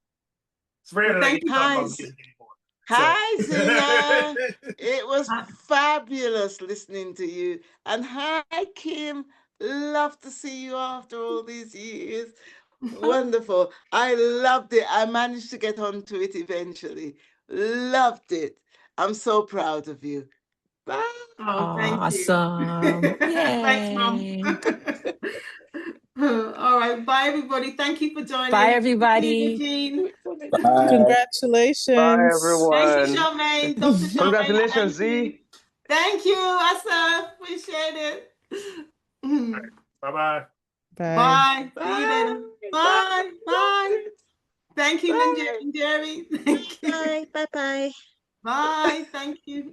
It's rare that I can talk about music anymore. Hi, Zena. It was fabulous listening to you. And hi, Kim. Love to see you after all these years. Wonderful. I loved it. I managed to get onto it eventually. Loved it. I'm so proud of you. Bye. Oh, thank Awesome. you. Thanks, Mum. Yay. All right. Bye, everybody. Thank you for joining. Bye, Thank everybody. you, Eugene. Bye. Congratulations. Bye, Thank you, everyone. Charmaine. Dr. Charmaine. Congratulations, Thank you. Z. Thank you, Asa. Appreciate it. Bye bye. Bye. Bye. See you later. Bye. Bye. Thank you, Linda and Jerry. Thank you. Bye. Bye. Bye. Bye. Thank you.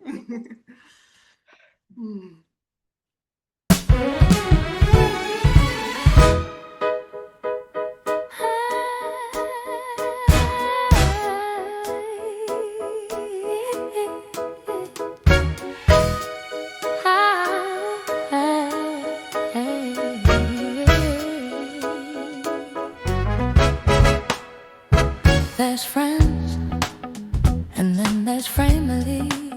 There's friends, and then there's framily.